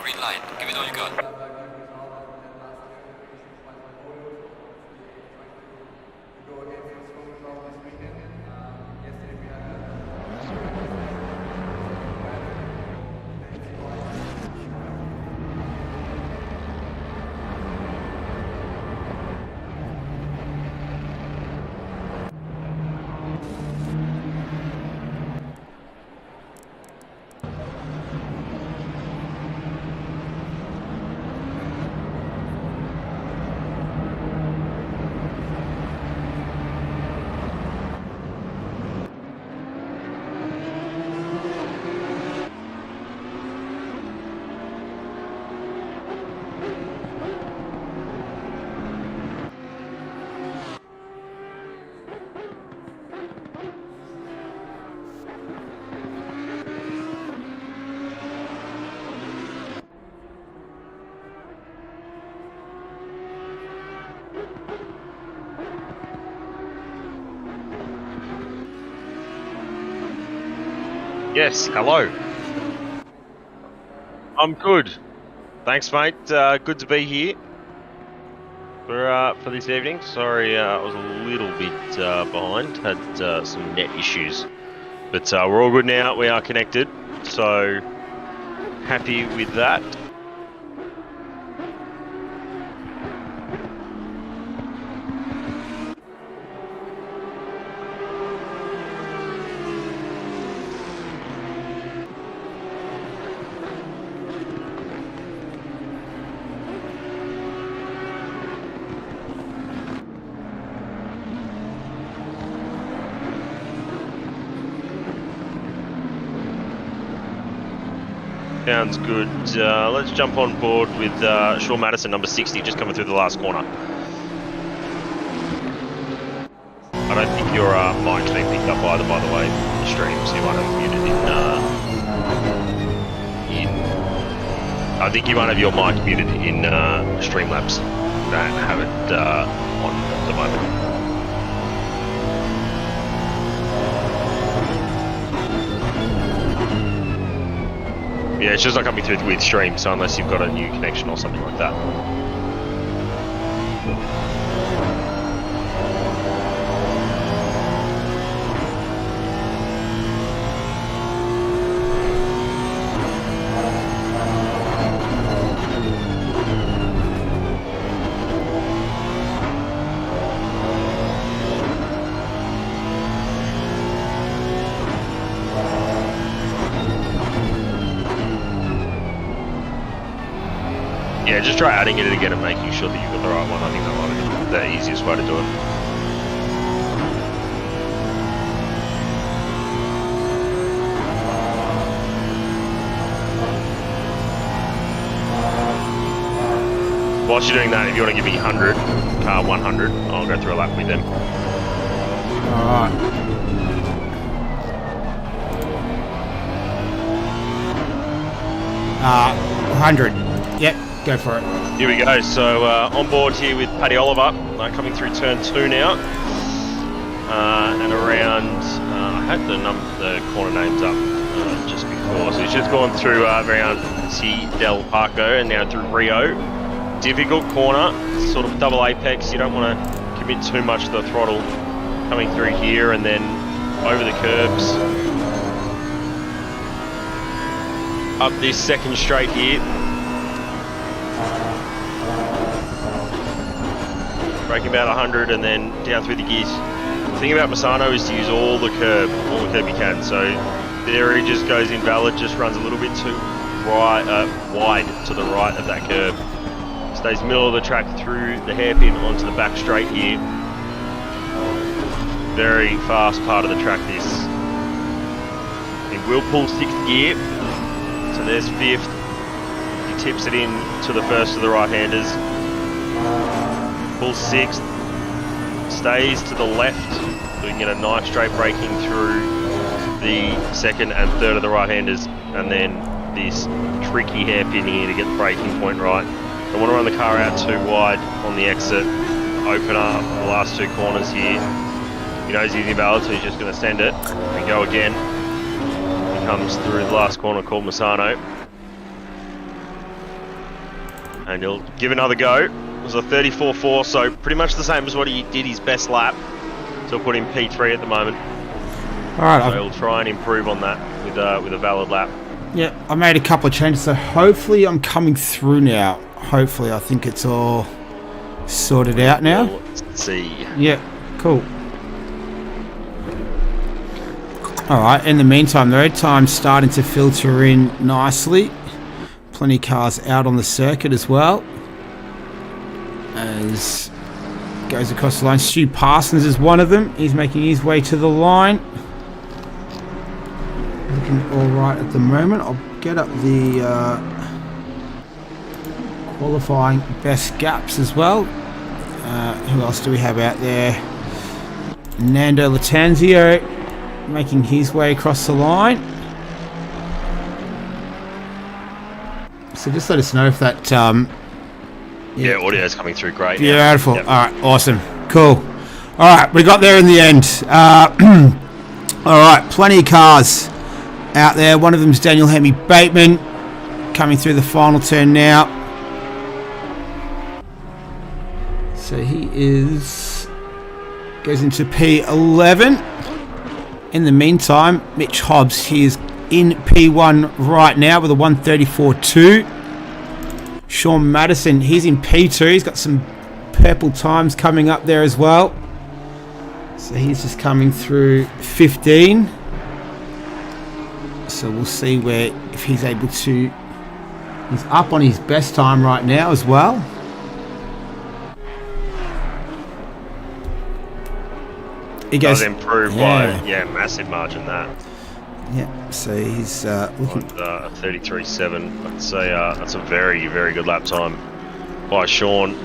Green light, give it all you got. Yes, hello. I'm good. Thanks, mate. Good to be here for this evening. Sorry, I was a little bit behind. Had some net issues, but we're all good now. We are connected, so happy with that. Sounds good. Let's jump on board with Shaw Madison, number 60, just coming through the last corner. I don't think your mic's been picked up either, by the way, in the stream, so you might have muted I think you might have your mic muted in Streamlabs. Don't have it on at the moment. Yeah, it's just not coming through with stream, so unless you've got a new connection or something like that. Yeah, just try adding it again and making sure that you've got the right one. I think that might be the easiest way to do it. Whilst you're doing that, if you want to give me 100, 100, I'll go through a lap with them. Alright. Uh, 100. Yep. Go for it. Here we go. So on board here with Paddy Oliver, coming through turn 2 now, and around. I had the corner names up just before. So he's just gone through around C Del Parco and now through Rio. Difficult corner, sort of double apex. You don't want to commit too much to the throttle coming through here, and then over the curbs up this second straight here. Braking about 100 and then down through the gears. The thing about Misano is to use all the curb you can. So there he just goes invalid, just runs a little bit too wide to the right of that curb. Stays middle of the track through the hairpin onto the back straight here. Very fast part of the track this. He will pull 6th gear. So there's 5th. He tips it in to the first of the right-handers. Pulls 6th, stays to the left, so we can get a nice straight braking through the second and third of the right-handers, and then this tricky hairpin here to get the braking point right. Don't want to run the car out too wide on the exit. Open up the last two corners here. He knows he's invalid, so he's just going to send it. And go again. He comes through the last corner called Misano. And he'll give another go. It was a 34.4, so pretty much the same as what he did his best lap. So he'll put in P3 at the moment. Alright, So he'll try and improve on that with a valid lap. yeah, I made a couple of changes, so hopefully I'm coming through now. Hopefully, I think it's all sorted out now. Let's see. Yeah, cool. Alright, in the meantime, the road time's starting to filter in nicely. Plenty of cars out on the circuit as well. As goes across the line. Stu Parsons is one of them. He's making his way to the line. Looking alright at the moment. I'll get up the qualifying best gaps as well. Who else do we have out there? Nando Latanzio making his way across the line. So just let us know if that Yeah, audio's coming through great. beautiful. Yep. Alright, awesome. Cool. Alright, we got there in the end. Alright, plenty of cars out there. One of them is Daniel Hemi Bateman coming through the final turn now. So he goes into P11. In the meantime, Mitch Hobbs, he is in P1 right now with a 134.2. Sean Madison, he's in P2. He's got some purple times coming up there as well. So he's just coming through 15. So we'll see if he's able to. He's up on his best time right now as well. He does improve by massive margin that. Yeah, so he's looking at 33.7. I'd say that's a very, very good lap time by Sean.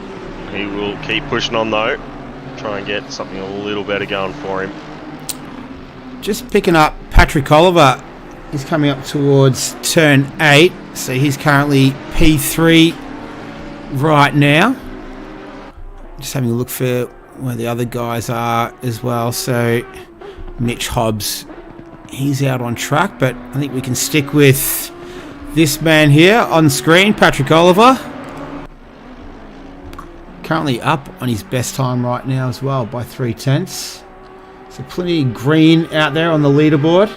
He will keep pushing on though, try and get something a little better going for him. Just picking up Patrick Oliver. He's coming up towards turn 8, so he's currently P3 right now. Just having a look for where the other guys are as well. So Mitch Hobbs, he's out on track, but I think we can stick with this man here on screen, Patrick Oliver. Currently up on his best time right now as well by 3/10. So plenty of green out there on the leaderboard.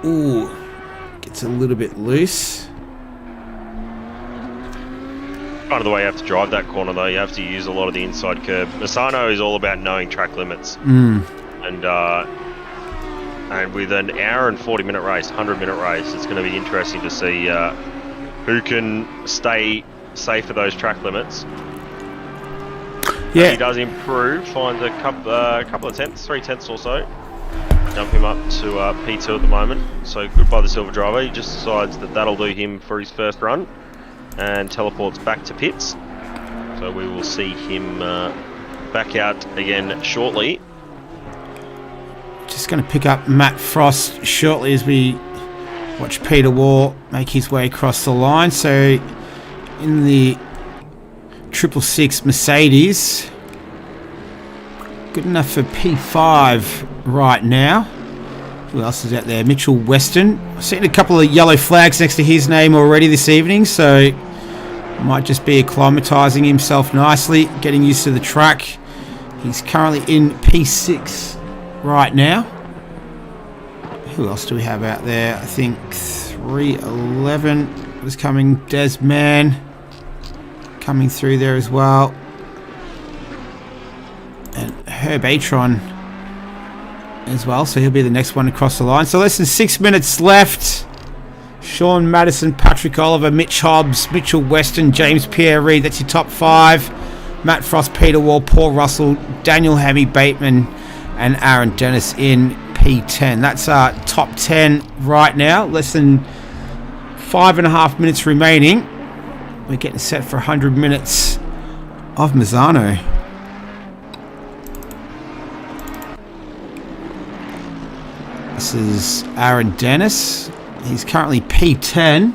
Ooh, gets a little bit loose. Kind of the way you have to drive that corner though, you have to use a lot of the inside curb. Misano is all about knowing track limits. And with an hour and 40-minute race, 100-minute race, it's going to be interesting to see who can stay safe at those track limits. Yeah, he does improve, finds a couple of tenths, 3 tenths or so. Jump him up to P2 at the moment. So good by the silver driver. He just decides that that'll do him for his first run and teleports back to pits. So we will see him back out again shortly. just going to pick up Matt Frost shortly as we watch Peter Wall make his way across the line. So in the 666 Mercedes, good enough for P5 right now. Who else is out there? Mitchell Weston. I've seen a couple of yellow flags next to his name already this evening, so might just be acclimatising himself nicely, getting used to the track. He's currently in P6 right now. Who else do we have out there? I think 311 was coming. Desman coming through there as well. And Herb Atron as well, so he'll be the next one across the line. So less than 6 minutes left. Sean Madison, Patrick Oliver, Mitch Hobbs, Mitchell Weston, James Pierre-Reid. That's your top 5. Matt Frost, Peter Wall, Paul Russell, Daniel Hammy Bateman, and Aaron Dennis in P10. That's our top 10 right now. Less than 5.5 minutes remaining. We're getting set for 100 minutes of Misano. This is Aaron Dennis. He's currently P10.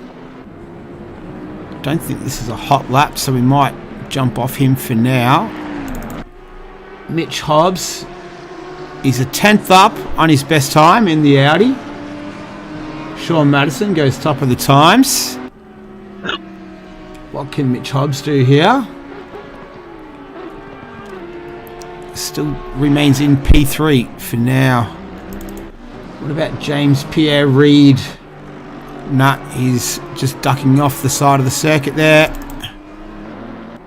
Don't think this is a hot lap, so we might jump off him for now. Mitch Hobbs. He's a 10th up on his best time in the Audi. Sean Madison goes top of the times. What can Mitch Hobbs do here? Still remains in P3 for now. What about James Pierre Reid? Nah, he's just ducking off the side of the circuit there.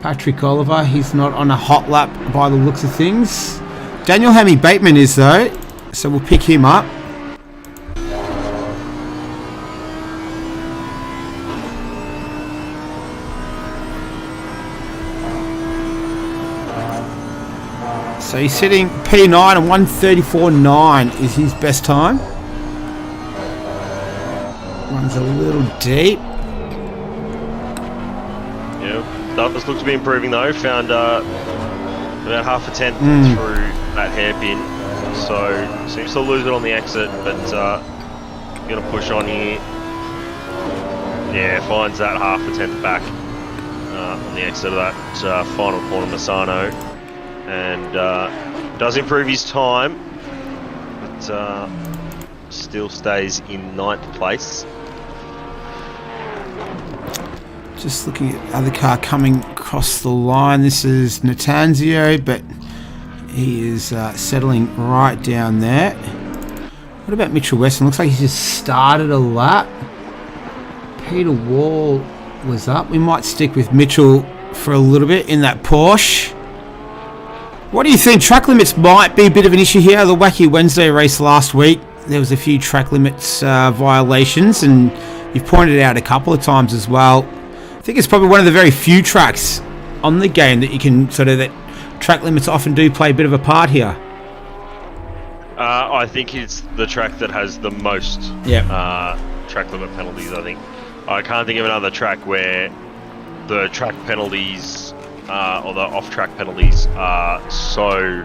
Patrick Oliver, he's not on a hot lap by the looks of things. Daniel Hammy Bateman is though, so we'll pick him up. So he's sitting P9 and 134.9 is his best time. Runs a little deep. Yeah, Douglas looks to be improving though. Found about half a tenth through that hairpin. So seems to lose it on the exit, but gonna push on here. Yeah, finds that half a tenth back on the exit of that final corner, Misano. And does improve his time, but still stays in 9th place. Just looking at the other car coming across the line. This is Natanzio, but he is settling right down there. What about Mitchell Weston? Looks like he's just started a lap. Peter Wall was up. We might stick with Mitchell for a little bit in that Porsche. What do you think? Track limits might be a bit of an issue here. The Wacky Wednesday race last week, there was a few track limits violations, and you've pointed out a couple of times as well. I think it's probably one of the very few tracks on the game that you can that track limits often do play a bit of a part here. I think it's the track that has the most track limit penalties. I think I can't think of another track where the track penalties or the off-track penalties are so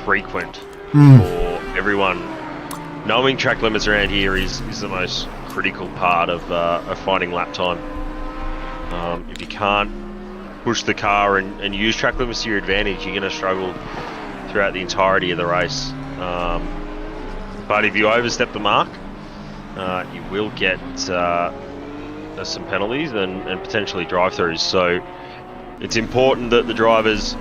frequent for everyone. Knowing track limits around here is the most critical part of finding lap time. If you can't push the car and use track limits to your advantage, you're going to struggle throughout the entirety of the race. But if you overstep the mark, you will get some penalties and potentially drive-throughs. So it's important that the drivers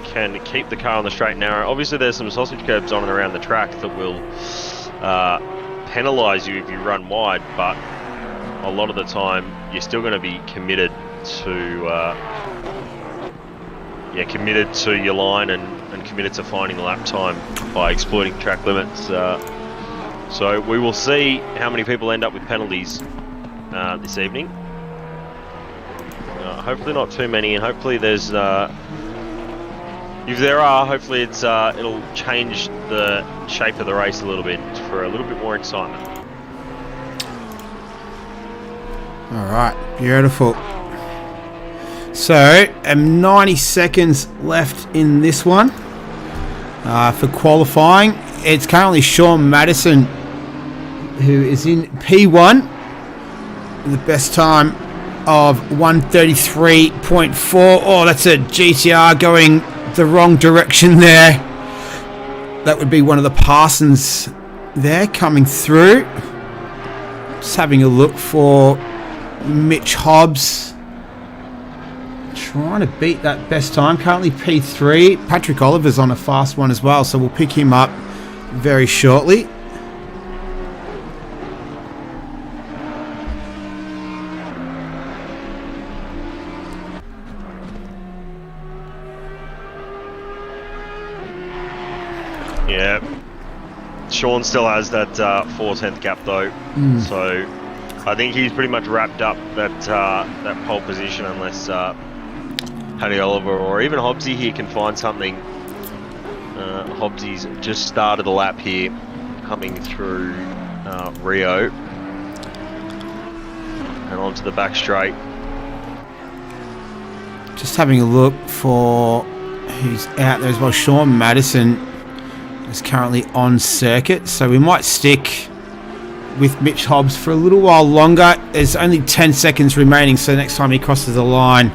can keep the car on the straight and narrow. Obviously, there's some sausage curbs on and around the track that will penalise you if you run wide, but a lot of the time you're still going to be committed to your line and committed to finding lap time by exploiting track limits. So we will see how many people end up with penalties this evening. Hopefully not too many, and hopefully there's if there are, hopefully it's it'll change the shape of the race a little bit for a little bit more excitement. All right, beautiful. So 90 seconds left in this one for qualifying. It's currently Sean Madison who is in P1 with the best time of 133.4. Oh, that's a GTR going the wrong direction there. That would be one of the Parsons there coming through. Just having a look for Mitch Hobbs. Trying to beat that best time. Currently P3. Patrick Oliver's on a fast one as well, so we'll pick him up very shortly. Yeah, Sean still has that 4/10 gap though, so I think he's pretty much wrapped up that pole position unless Paddy Oliver or even Hobbsy here can find something. Hobbsy's just started a lap here, coming through Rio and onto the back straight. Just having a look for who's out there as well. Sean Madison is currently on circuit, so we might stick with Mitch Hobbs for a little while longer. There's only 10 seconds remaining, so next time he crosses the line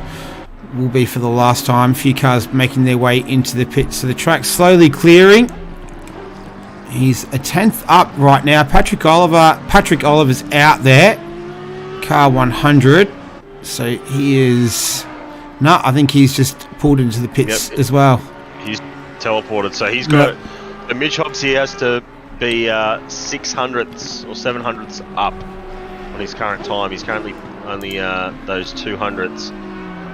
will be for the last time. A few cars making their way into the pit, so the track's slowly clearing. He's a 10th up right now. Patrick Oliver's out there, car 100, so he is... No, I think he's just pulled into the pits as well. He's teleported, so he's got... The Mitch Hobbs, he has to be 600ths or 700ths up on his current time. He's currently only those 200ths.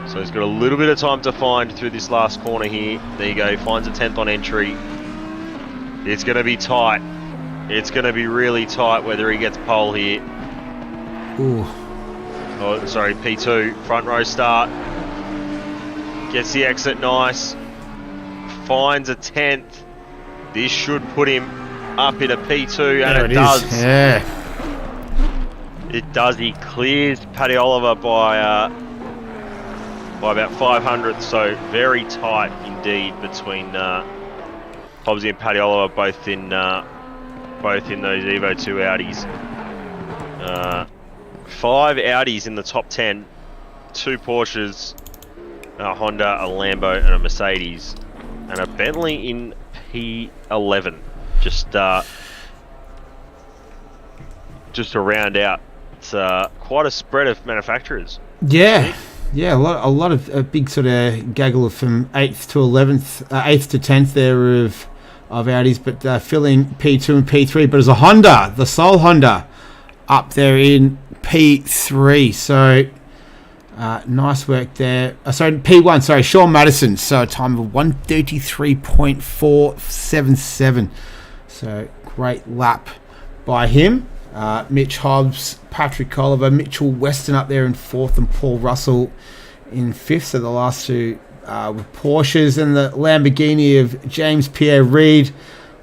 So he's got a little bit of time to find through this last corner here. There you go, he finds a 10th on entry. It's going to be tight. It's going to be really tight whether he gets pole here. Ooh. Oh, sorry, P2, front row start. Gets the exit nice. Finds a 10th. This should put him up in a P2, and it does. Yeah. It does. He clears Paddy Oliver by about 500, so very tight indeed between Hobbsy and Paddy Oliver, both in those Evo 2 Audis. 5 Audis in the top 10, 2 Porsches, a Honda, a Lambo, and a Mercedes, and a Bentley in P11. Just to round out, it's quite a spread of manufacturers. Yeah, a lot of a big sort of gaggle from 8th to 11th, 8th to 10th there of Audis, but filling P2 and P3. But as a Honda, the sole Honda, up there in P3. So nice work there. Sorry, P1. Sorry, Sean Madison. So a time of 1:33.477. So great lap by him. Mitch Hobbs, Patrick Oliver, Mitchell Weston up there in 4th, and Paul Russell in 5th. So the last two were Porsches, and the Lamborghini of James Pierre Reid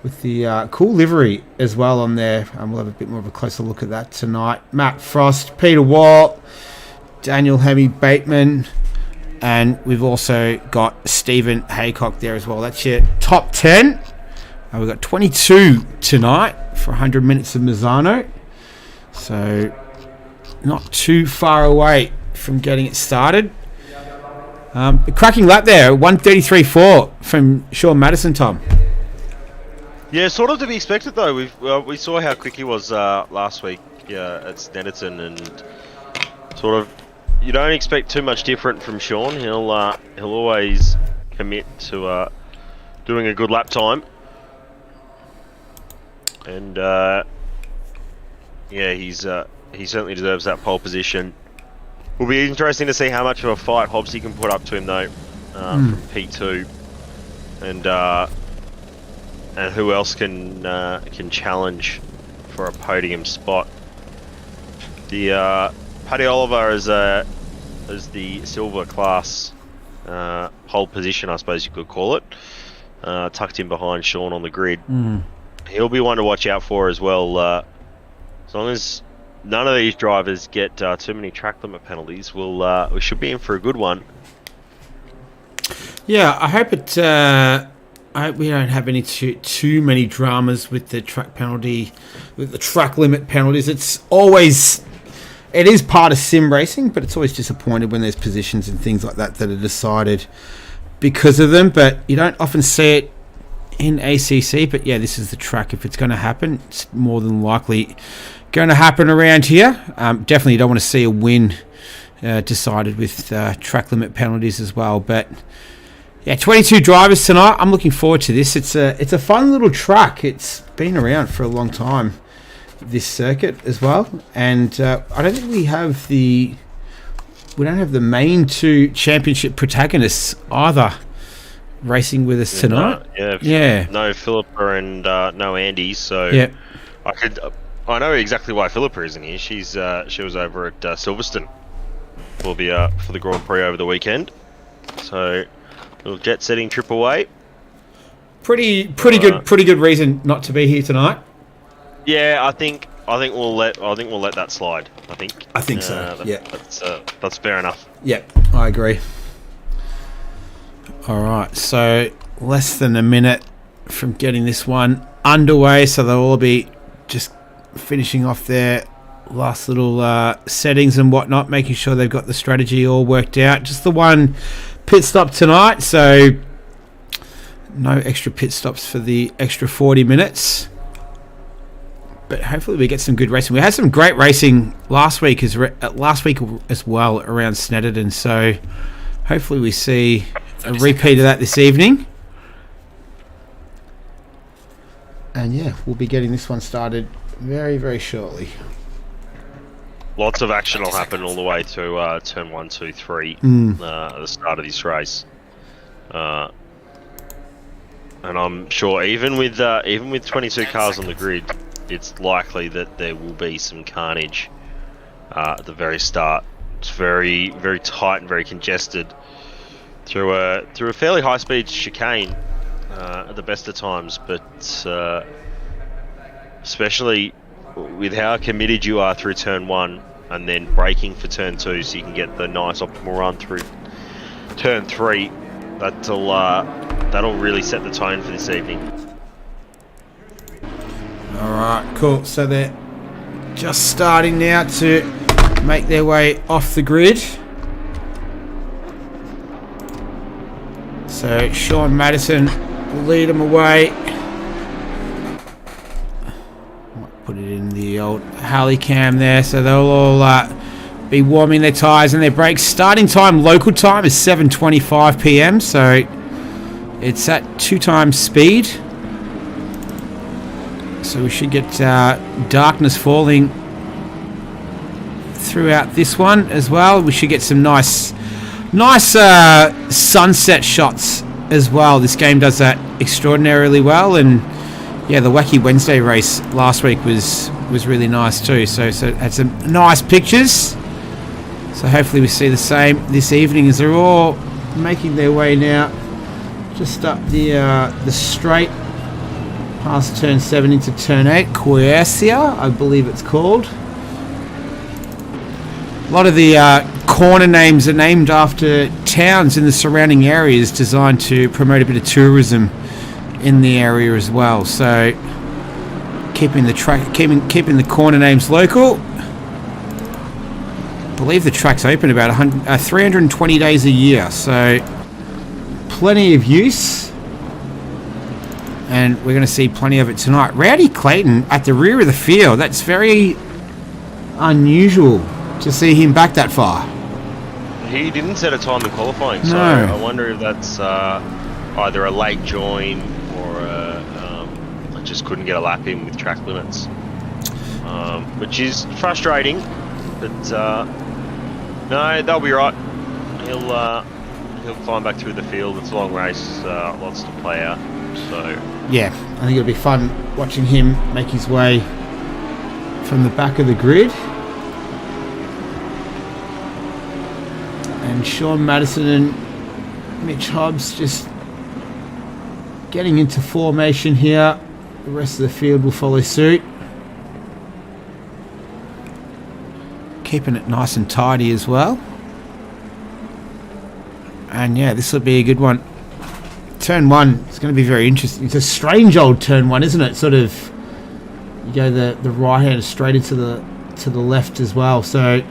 with the cool livery as well on there. We'll have a bit more of a closer look at that tonight. Matt Frost, Peter Walt, Daniel Hemi Bateman, and we've also got Stephen Haycock there as well. That's your top 10. We've got 22 tonight for 100 minutes of Misano. So not too far away from getting it started. A cracking lap there, 1:33.4 from Sean Madison, Tom. Yeah, sort of to be expected though. We saw how quick he was last week at Snetterton, and sort of you don't expect too much different from Sean. He'll always commit to doing a good lap time, and yeah, he certainly deserves that pole position. Will be interesting to see how much of a fight Hobbsy can put up to him though, from P2, and who else can challenge for a podium spot. The Paddy Oliver is the silver class pole position, I suppose you could call it, tucked in behind Sean on the grid. He'll be one to watch out for as well. As long as none of these drivers get too many track limit penalties, we should be in for a good one. Yeah, I hope it. I hope we don't have any too many dramas with the track penalty, with the track limit penalties. It is part of sim racing, but it's always disappointed when there's positions and things like that are decided because of them. But you don't often see it in ACC. But yeah, this is the track. If it's going to happen, it's more than likely going to happen around here. Definitely you don't want to see a win decided with track limit penalties as well. But yeah, 22 drivers tonight. I'm looking forward to this. It's a fun little track. It's been around for a long time, this circuit as well. And I don't think we don't have the main two championship protagonists either racing with us tonight. No Philippa and no Andy. So yeah. I know exactly why Philippa isn't here. She was over at Silverstone for the Grand Prix over the weekend. So little jet setting trip away. Pretty good reason not to be here tonight. Yeah, I think we'll let that slide. I think so. That's fair enough. Yeah, I agree. Alright, so less than a minute from getting this one underway, so they'll all be just finishing off their last little settings and whatnot, making sure they've got the strategy all worked out. Just the one pit stop tonight, so no extra pit stops for the extra 40 minutes. But hopefully we get some good racing. We had some great racing last week as well around Snetterton, so hopefully we see a repeat of that this evening. And yeah, we'll be getting this one started very, very shortly. Lots of action will happen all the way to turn 1, 2, 3 at the start of this race. And I'm sure even with 22 cars on the grid, it's likely that there will be some carnage at the very start. It's very, very tight and very congested through a fairly high-speed chicane at the best of times, but especially with how committed you are through turn 1 and then braking for turn 2 so you can get the nice optimal run through turn 3, that'll really set the tone for this evening. Alright, cool. So they're just starting now to make their way off the grid. So Sean Madison will lead them away. Might put it in the old Harley cam there. So they'll all be warming their tyres and their brakes. Starting time, local time, is 7:25 PM. So it's at 2 times speed. So we should get darkness falling throughout this one as well. We should get some nice sunset shots as well. This game does that extraordinarily well, and yeah, the Wacky Wednesday race last week was really nice too. So it had some nice pictures. So hopefully we see the same this evening as they're all making their way now just up the straight past turn 7 into turn 8, Corsa, I believe it's called. A lot of the corner names are named after towns in the surrounding areas, designed to promote a bit of tourism in the area as well. So keeping the corner names local. I believe the track's open about 320 days a year, so plenty of use. And we're going to see plenty of it tonight. Rowdy Clayton at the rear of the field. That's very unusual to see him back that far. He didn't set a time in qualifying, so No. I wonder if that's either a late join or I just couldn't get a lap in with track limits, which is frustrating. But no, they'll be right. He'll climb back through the field. It's a long race, lots to play out. So yeah, I think it'll be fun watching him make his way from the back of the grid. And Sean Madison and Mitch Hobbs just getting into formation here. The rest of the field will follow suit. Keeping it nice and tidy as well. And yeah, this will be a good one. Turn 1 is going to be very interesting. It's a strange old turn 1, isn't it? Sort of, you go the right hand straight into the left as well. So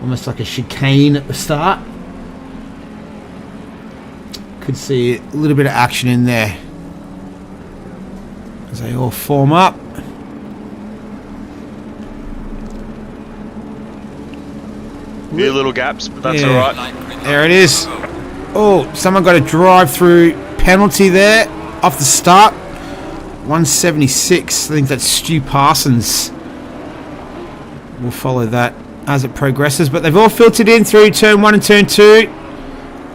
almost like a chicane at the start. Could see a little bit of action in there as they all form up. few little gaps, but that's all right. There it is. Oh, someone got a drive-through penalty there off the start. 176. I think that's Stu Parsons. We'll follow that as it progresses, but they've all filtered in through turn 1 and turn 2.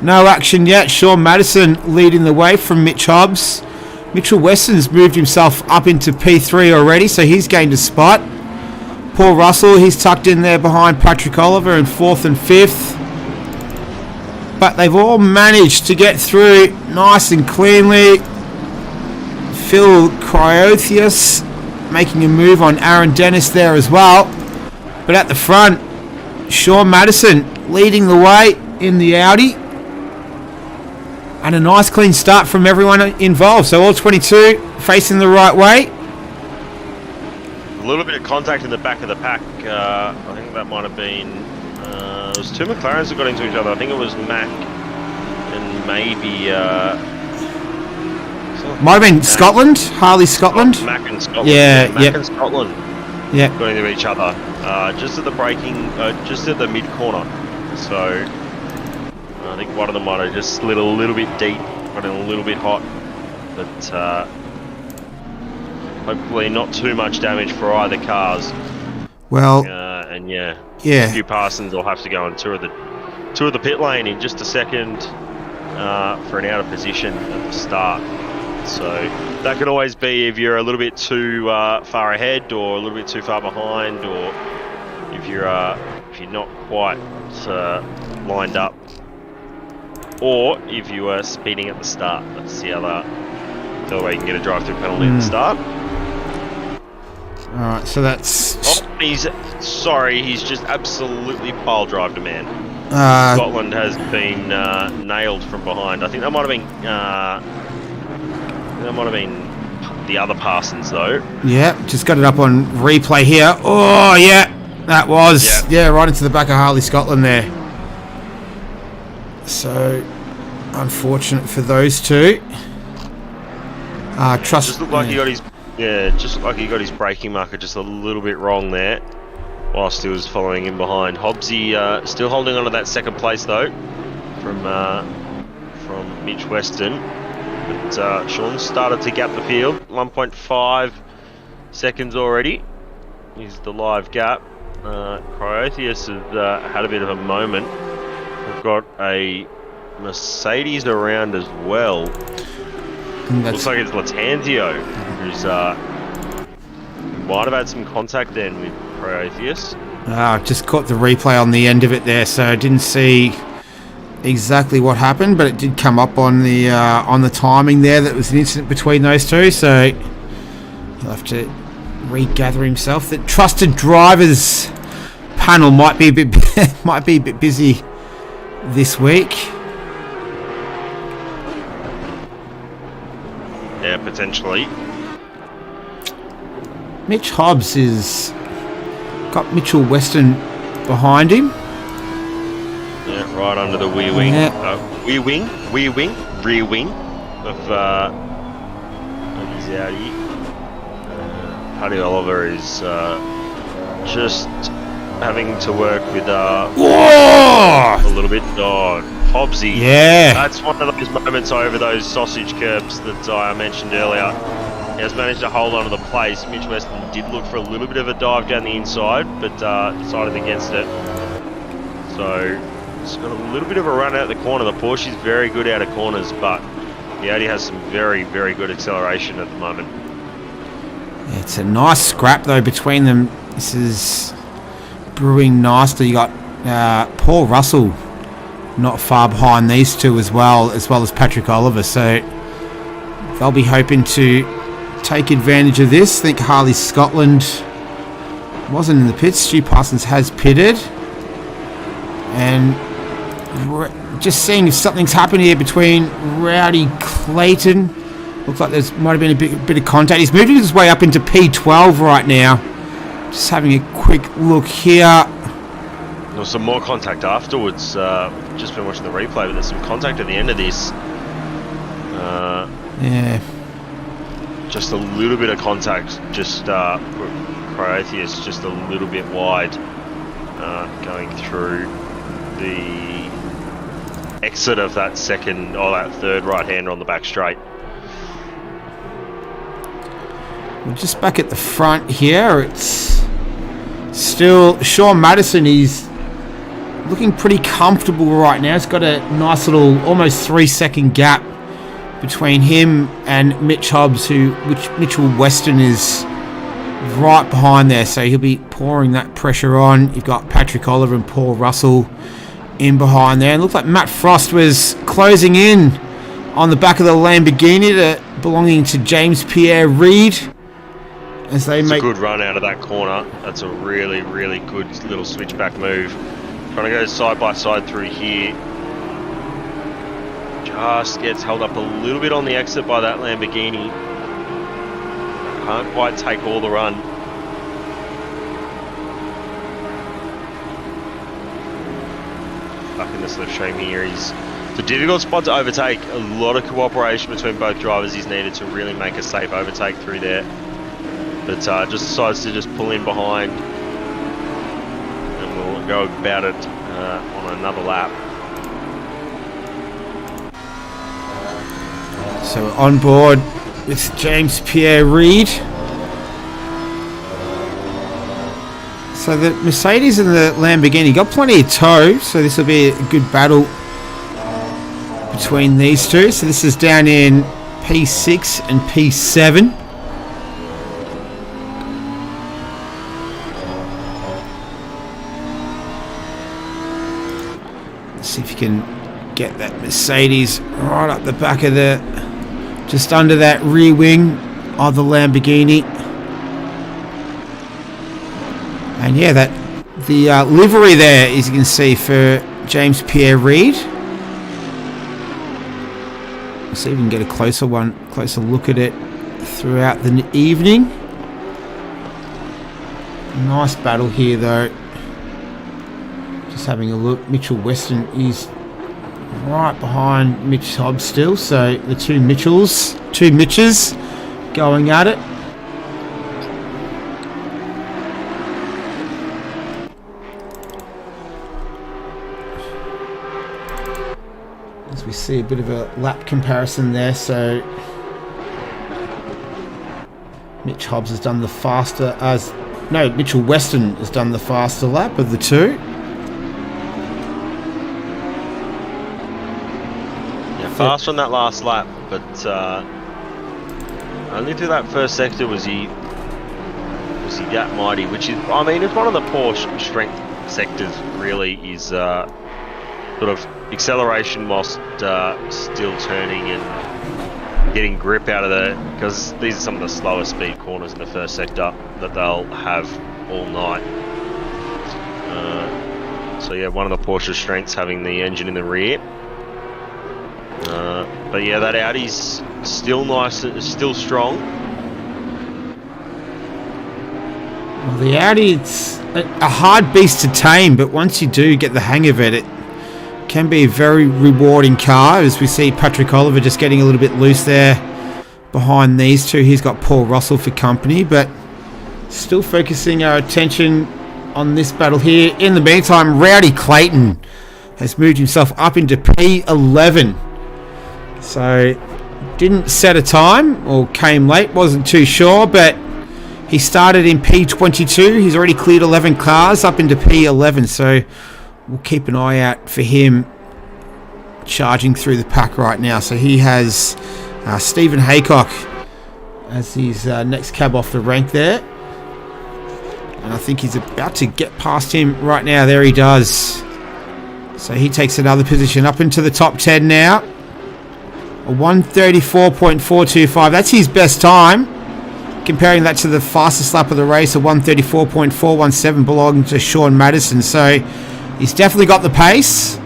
No action yet. Sean Madison leading the way from Mitch Hobbs. Mitchell Weston's moved himself up into P3 already, so he's gained a spot. Paul Russell, he's tucked in there behind Patrick Oliver in 4th and 5th. But they've all managed to get through nice and cleanly. Phil Cryothius making a move on Aaron Dennis there as well. But at the front, Sean Madison leading the way in the Audi. And a nice clean start from everyone involved. So all 22 facing the right way. A little bit of contact in the back of the pack. I think that might have been... there was two McLarens that got into each other. I think it was Mac and maybe... might have been Scotland. Harley Scotland. Oh, Mac and Scotland. Yeah, Mac and Scotland. Yeah. Got into each other. Just at the braking... just at the mid-corner. So... I think one of them might have just slid a little bit deep, running a little bit hot, but hopefully not too much damage for either cars. Well, and yeah, yeah. Hugh Parsons will have to go and tour the pit lane in just a second for an out of position at the start. So that can always be if you're a little bit too far ahead, or a little bit too far behind, or if you're not quite lined up. Or if you are speeding at the start. That's the other way you can get a drive-through penalty at the start. Alright, so that's... Oh, he's just absolutely pile-drived a man. Scotland has been nailed from behind. I think that might have been the other Parsons though. Yeah, just got it up on replay here. Oh yeah, that was right into the back of Harley Scotland there. So, unfortunate for those two. Just looked like he got his braking marker just a little bit wrong there, whilst he was following in behind. Hobbsy still holding on to that second place though, from Mitch Weston. But Sean started to gap the field. 1.5 seconds already is the live gap. Cryotheus has had a bit of a moment. We've got a Mercedes around as well. Looks like it's Latanzio, who's might have had some contact then with Cryotheus. Just caught the replay on the end of it there, so I didn't see exactly what happened, but it did come up on the timing there. That was an incident between those two, so he'll have to regather himself. The trusted drivers panel might be a bit busy this week. Yeah, potentially. Mitch Hobbs has got Mitchell Weston behind him. Yeah, right under the rear wing of his Audi. Paddy Oliver is just having to work with a little bit. Hobbsy. Yeah. That's one of those moments over those sausage curbs that I mentioned earlier. He has managed to hold on to the place. Mitch Weston did look for a little bit of a dive down the inside, but decided against it. So it's got a little bit of a run out the corner. The Porsche is very good out of corners, but the Audi has some very, very good acceleration at the moment. Yeah, it's a nice scrap though between them. This is brewing nicely. You got Paul Russell not far behind these two as well as Patrick Oliver. So they'll be hoping to take advantage of this. I think Harley Scotland wasn't in the pits. Stu Parsons has pitted. And just seeing if something's happened here between Rowdy Clayton. Looks like there's might have been a bit of contact. He's moving his way up into P12 right now. Just having a quick look here. There was some more contact afterwards. Just been watching the replay, but there's some contact at the end of this. Yeah. Just a little bit of contact. Just Cryotheus just a little bit wide, going through the exit of that second or that third right-hander on the back straight. We're just back at the front here. It's still Sean Madison. He's looking pretty comfortable right now. He's got a nice little almost 3-second gap between him and Mitch Hobbs, which Mitchell Weston is right behind there, so he'll be pouring that pressure on. You've got Patrick Oliver and Paul Russell in behind there. And it looks like Matt Frost was closing in on the back of the Lamborghini belonging to James Pierre Reid. As they make a good run out of that corner. That's a really, really good little switchback move. Trying to go side by side through here. Gets held up a little bit on the exit by that Lamborghini. Can't quite take all the run. Up in the slipstream here. It's a difficult spot to overtake. A lot of cooperation between both drivers is needed to really make a safe overtake through there. But just decides to just pull in behind. And we'll go about it on another lap. So on board with James Pierre Reid. So the Mercedes and the Lamborghini got plenty of tow, so this will be a good battle between these two. So this is down in P6 and P7. Let's see if you can get that Mercedes right up the back of the, just under that rear wing of the Lamborghini. And yeah, that the livery there, as you can see, for James Pierre Reid. Let's see if we can get a closer look at it throughout the evening. Nice battle here, though. Just having a look. Mitchell Weston is right behind Mitch Hobbs still, so the two Mitches going at it. As we see a bit of a lap comparison there, so Mitch Hobbs has done the faster Mitchell Weston has done the faster lap of the two. Fast on that last lap, but only through that first sector was he that mighty, which is, I mean, it's one of the poor strength sectors really, is sort of acceleration whilst still turning and getting grip out of the, because these are some of the slower speed corners in the first sector that they'll have all night. So yeah, one of the Porsche strengths having the engine in the rear. But yeah, that Audi's still nice, still strong. Well, the Audi, it's a hard beast to tame, but once you do get the hang of it, it can be a very rewarding car. As we see Patrick Oliver just getting a little bit loose there behind these two. He's got Paul Russell for company, but still focusing our attention on this battle here. In the meantime, Rowdy Clayton has moved himself up into P11. So didn't set a time or came late, wasn't too sure, but he started in P22. He's already cleared 11 cars up into P11, so we'll keep an eye out for him charging through the pack right now. So he has Stephen Haycock as his next cab off the rank there, and I think he's about to get past him right now. There he does. So he takes another position up into the top 10 now. A 134.425. That's his best time. Comparing that to the fastest lap of the race, a 134.417 belonging to Sean Madison. So he's definitely got the pace.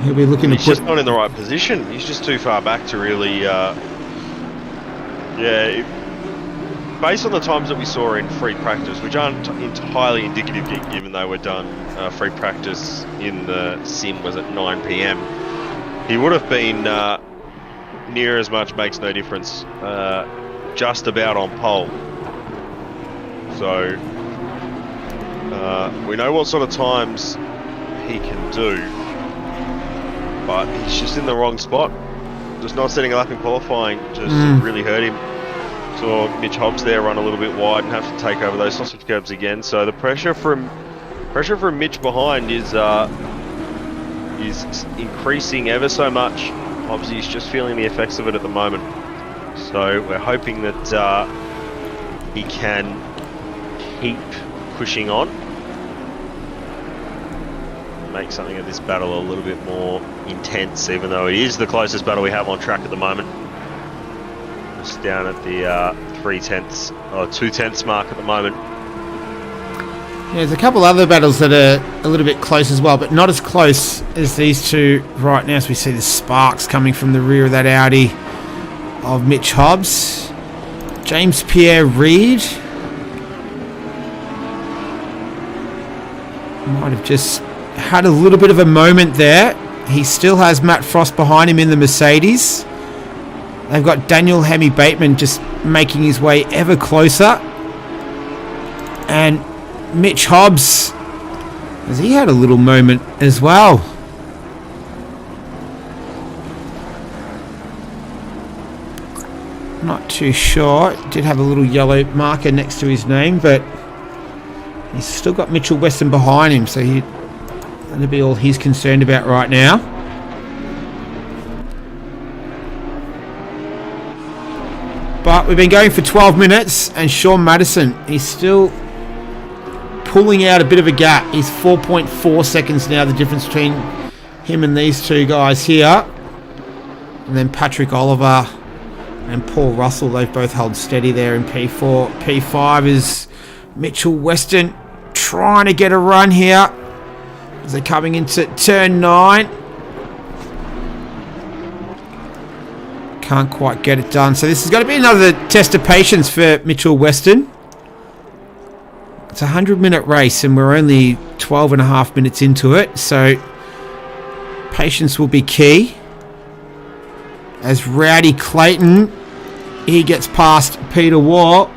He'll be looking to He's just not in the right position. He's just too far back to really... based on the times that we saw in free practice, which aren't entirely indicative given they were done, free practice in the sim was at 9 PM. He would have been near as much makes no difference, just about on pole. So we know what sort of times he can do, but he's just in the wrong spot. Just not setting a lap in qualifying just really hurt him. Saw Mitch Hobbs there run a little bit wide and have to take over those sausage curbs again. So the pressure from Mitch behind is increasing ever so much. Obviously, he's just feeling the effects of it at the moment. So we're hoping that he can keep pushing on, make something of this battle a little bit more intense, even though it is the closest battle we have on track at the moment. Just down at the 2/10 mark at the moment. There's a couple other battles that are a little bit close as well, but not as close as these two right now. As we see the sparks coming from the rear of that Audi of Mitch Hobbs. James Pierre Reid might have just had a little bit of a moment there. He still has Matt Frost behind him in the Mercedes. They've got Daniel Hemi Bateman just making his way ever closer. And Mitch Hobbs, as he had a little moment as well. Not too sure. Did have a little yellow marker next to his name, but he's still got Mitchell Weston behind him, so that'll be all he's concerned about right now. But we've been going for 12 minutes, and Sean Madison, he's still pulling out a bit of a gap. He's 4.4 seconds now, the difference between him and these two guys here. And then Patrick Oliver and Paul Russell, they've both held steady there in P4. P5 is Mitchell Weston trying to get a run here as they're coming into turn 9. Can't quite get it done. So this is going to be another test of patience for Mitchell Weston. It's a 100-minute race and we're only 12 and a half minutes into it. So patience will be key. As Rowdy Clayton, he gets past Peter Waugh.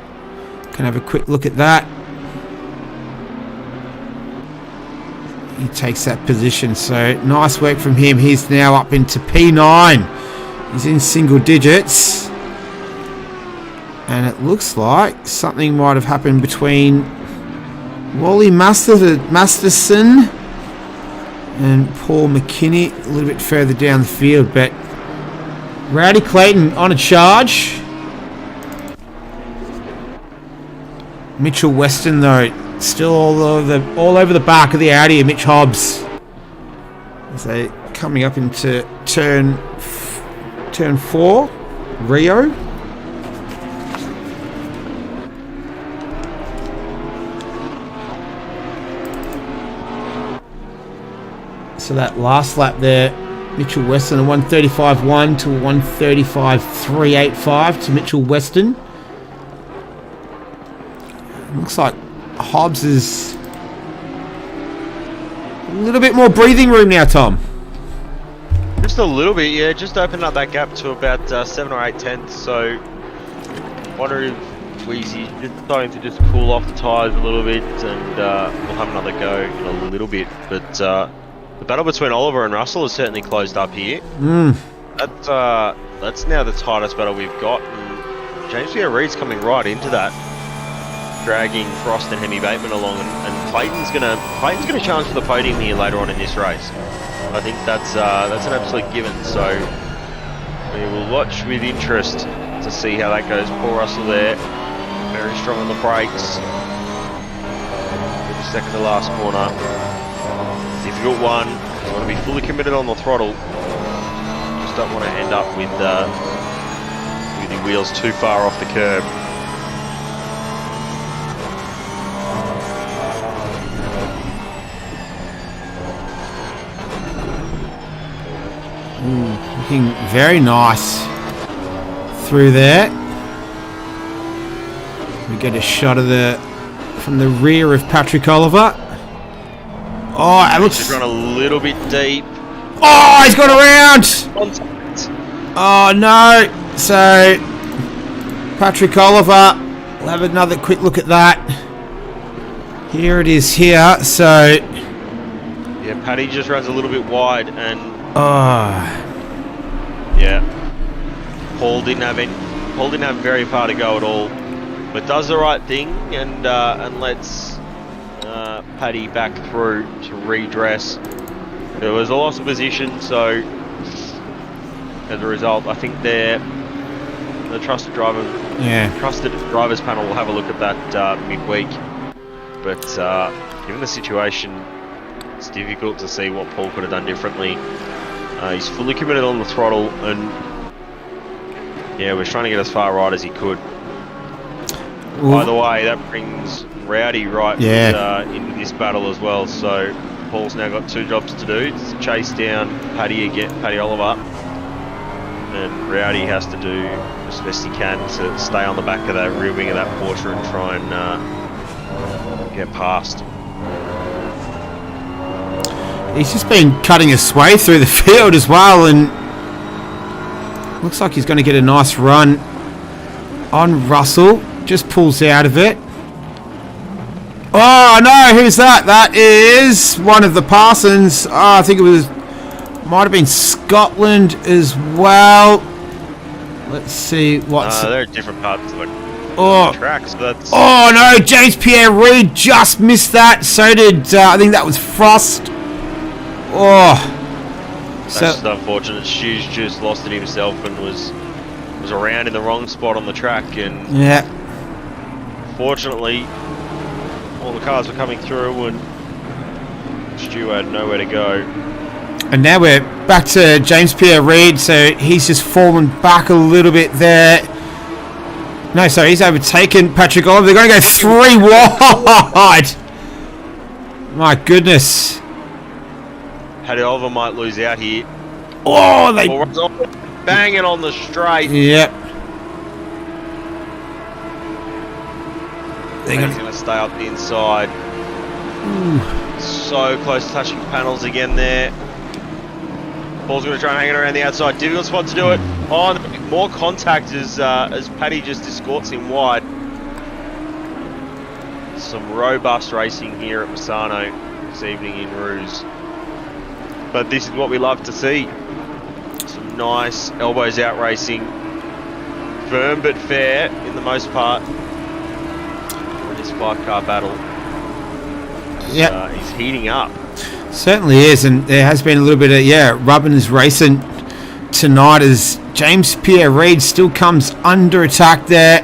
Can have a quick look at that. He takes that position. So nice work from him. He's now up into P9. He's in single digits. And it looks like something might have happened between Wally Masterson and Paul McKinney a little bit further down the field. But Rowdy Clayton on a charge. Mitchell Weston, though, still all over the back of the Audi of Mitch Hobbs. As they coming up into turn 4, Rio. So that last lap there, Mitchell Weston, a 1:35.1 to a 1:35.385 to Mitchell Weston. Looks like Hobbs is a little bit more breathing room now, Tom. Just a little bit, yeah. Just opened up that gap to about 7 or 8 tenths. So, wonder if Wheezy's just starting to just cool off the tyres a little bit, and we'll have another go in a little bit. But the battle between Oliver and Russell has certainly closed up here. That's now the tightest battle we've got. And James Pierre Reid's coming right into that, dragging Frost and Hemi Bateman along, and Clayton's gonna challenge for the podium here later on in this race. I think that's an absolute given. So we will watch with interest to see how that goes. Paul Russell there, very strong on the brakes. Second to last corner. Difficult one. You want to be fully committed on the throttle. Just don't want to end up with your wheels too far off the curb. Looking very nice through there. We get a shot of from the rear of Patrick Oliver. Oh, it looks. He's run a little bit deep. Oh, he's gone around. Oh no! So Patrick Oliver. We'll have another quick look at that. Here it is. Here. So yeah, Paddy just runs a little bit wide, and yeah, Paul didn't have very far to go at all, but does the right thing and lets Paddy back through to redress. There was a loss of position, so as a result, I think the trusted drivers panel will have a look at that midweek. But given the situation, it's difficult to see what Paul could have done differently. He's fully committed on the throttle, and yeah, was trying to get as far right as he could. By the way, that brings Rowdy right into this battle as well. So Paul's now got 2 jobs to do: to chase down Paddy Oliver, and Rowdy has to do as best he can to stay on the back of that rear wing of that Porsche and try and get past. He's just been cutting his way through the field as well, and looks like he's going to get a nice run on Russell. Just pulls out of it. Oh no, who's that? That is one of the Parsons. Oh, I think might have been Scotland as well. Let's see what's... they're at different parts of the track, so that's... Oh no, James Pierre Reid just missed that. So did, I think that was Frost. Oh. That's just unfortunate. Stu's just lost it himself and was around in the wrong spot on the track, and fortunately all the cars were coming through and Stu had nowhere to go. And now we're back to James Pierre Reid, so he's just fallen back a little bit there. No, sorry, he's overtaken Patrick Oliver. They're going to go 3 wide. My goodness. Paddy Oliver might lose out here. Oh, they... banging on the straight. Yep. He's going to stay up the inside. Ooh. So close to touching panels again there. Paul's going to try and hang it around the outside. Difficult spot to do it. Oh, more contact as Paddy just escorts him wide. Some robust racing here at Misano this evening in Rooz. But this is what we love to see. Some nice elbows out racing. Firm but fair in the most part. In this 5-car battle. Yeah, he's heating up. Certainly is, and there has been a little bit of rubbing his racing tonight as James Pierre Reid still comes under attack there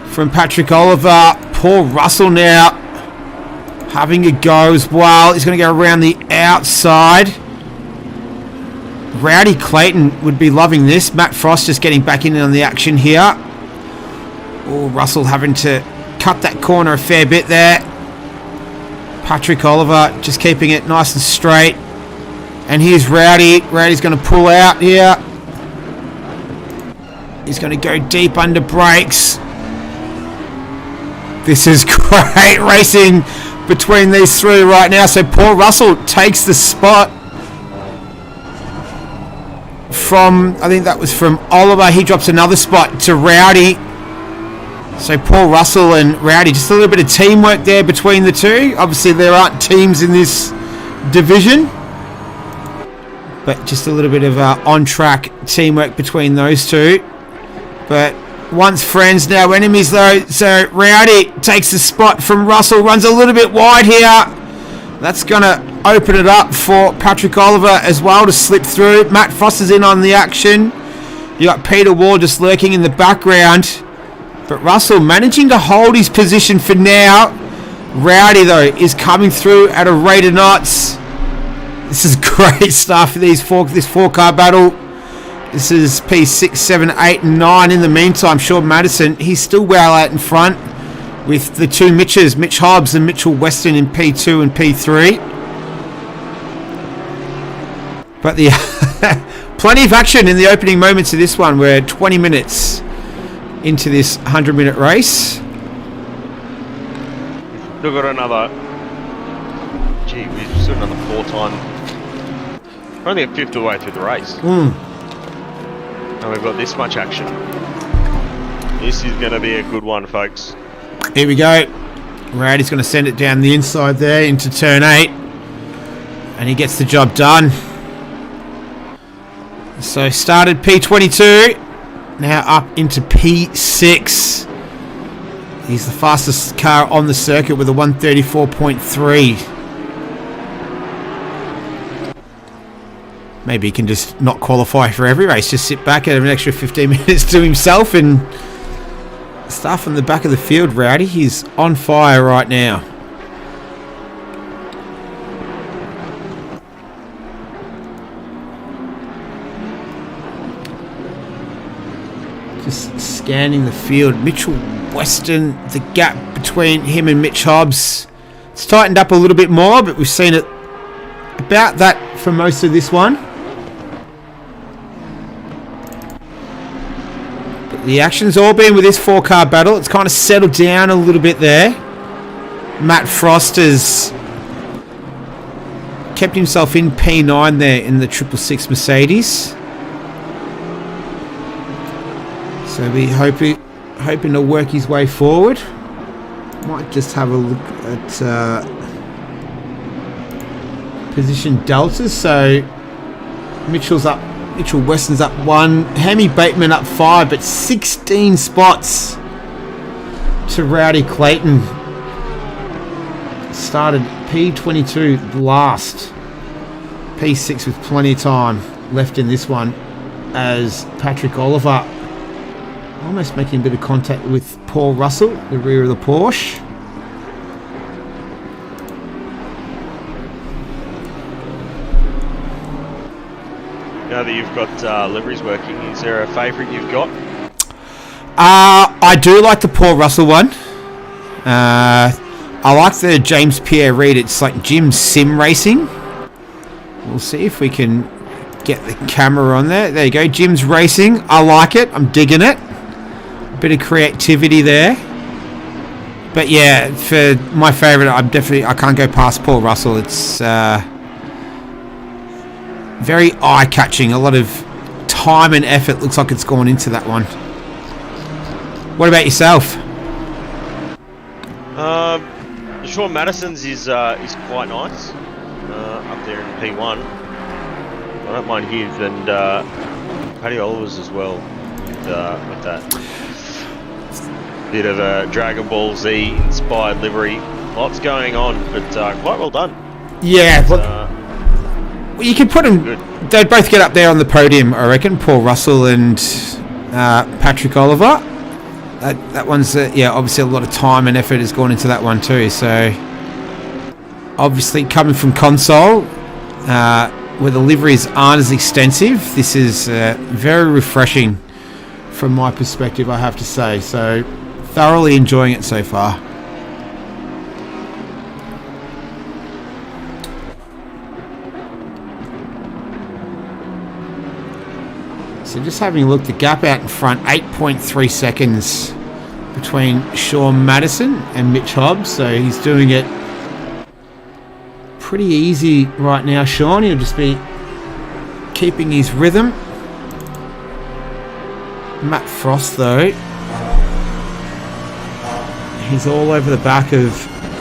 from Patrick Oliver. Paul Russell now having a go as well. He's going to go around the outside. Rowdy Clayton would be loving this. Matt Frost just getting back in on the action here. Oh, Russell having to cut that corner a fair bit there. Patrick Oliver just keeping it nice and straight. And here's Rowdy. Rowdy's going to pull out here. He's going to go deep under brakes. This is great racing between these 3 right now. So Paul Russell takes the spot from, I think that was from Oliver. He drops another spot to Rowdy. So Paul Russell and Rowdy, just a little bit of teamwork there between the 2. Obviously there aren't teams in this division, but just a little bit of on-track teamwork between those 2. But once friends, now enemies though. So Rowdy takes the spot from Russell, runs a little bit wide here. That's going to open it up for Patrick Oliver as well to slip through. Matt Frost is in on the action. You got Peter Ward just lurking in the background. But Russell managing to hold his position for now. Rowdy, though, is coming through at a rate of knots. This is great stuff for this 4-car battle. This is P6, 7, 8, and 9. In the meantime, Sean Madison, he's still well out in front with the 2 Mitches, Mitch Hobbs and Mitchell Weston in P2 and P3. But the plenty of action in the opening moments of this one. We're 20 minutes into this 100-minute race. We've got another... Gee, we've still another 4 time. We're only a 5th of the way through the race. And we've got this much action. This is going to be a good one, folks. Here we go. Rowdy's going to send it down the inside there into turn 8. And he gets the job done. So started P22. Now up into P6. He's the fastest car on the circuit with a 134.3. Maybe he can just not qualify for every race. Just sit back and have an extra 15 minutes to himself and start from the back of the field. Rowdy, he's on fire right now. Just scanning the field. Mitchell Weston, the gap between him and Mitch Hobbs, it's tightened up a little bit more, but we've seen it about that for most of this one. But the action's all been with this 4-car battle. It's kind of settled down a little bit there. Matt Frost has kept himself in P9 there in the 666 Mercedes. So we hoping to work his way forward. Might just have a look at position deltas. So Mitchell Weston's up 1, Hammy Bateman up 5, but 16 spots to Rowdy Clayton. Started P22 last, P6 with plenty of time left in this one, as Patrick Oliver almost making a bit of contact with Paul Russell, the rear of the Porsche. Now that you've got liveries working, is there a favourite you've got? I do like the Paul Russell one. I like the James Pierre Reid. It's like Jim Sim Racing. We'll see if we can get the camera on there. There you go, Jim's Racing. I like it. I'm digging it. Bit of creativity there. But yeah, for my favourite, I can't go past Paul Russell. It's very eye-catching. A lot of time and effort looks like it's gone into that one. What about yourself? Sean Madison's is quite nice up there in P1. I don't mind his, and Paddy Oliver's as well with that bit of a Dragon Ball Z inspired livery. Lots going on, but quite well done. Yeah, well, you can put them. Good. They'd both get up there on the podium, I reckon. Paul Russell and Patrick Oliver. That one's obviously a lot of time and effort has gone into that one too. So obviously coming from console, where the liveries aren't as extensive, this is very refreshing from my perspective, I have to say. So thoroughly enjoying it so far. So just having a look, the gap out in front, 8.3 seconds between Sean Madison and Mitch Hobbs. So he's doing it pretty easy right now, Sean. He'll just be keeping his rhythm. Matt Frost, though, he's all over the back of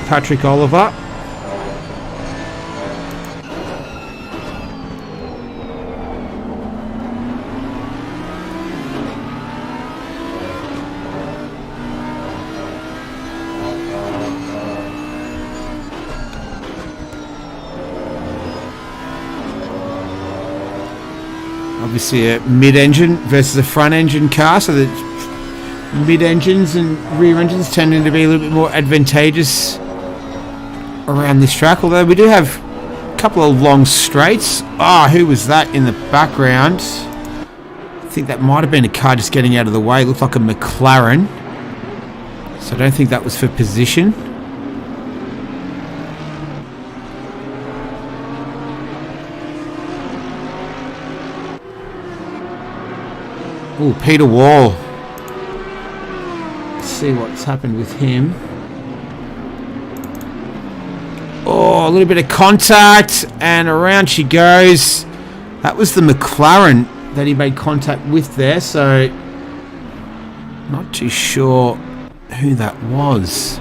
Patrick Oliver. Obviously a mid-engine versus a front-engine car, so that mid-engines and rear engines tending to be a little bit more advantageous around this track. Although we do have a couple of long straights. Who was that in the background? I think that might have been a car just getting out of the way. It looked like a McLaren. So I don't think that was for position. Oh, Peter Wall. Let's see what's happened with him. Oh, a little bit of contact, and around she goes. That was the McLaren that he made contact with there, so not too sure who that was.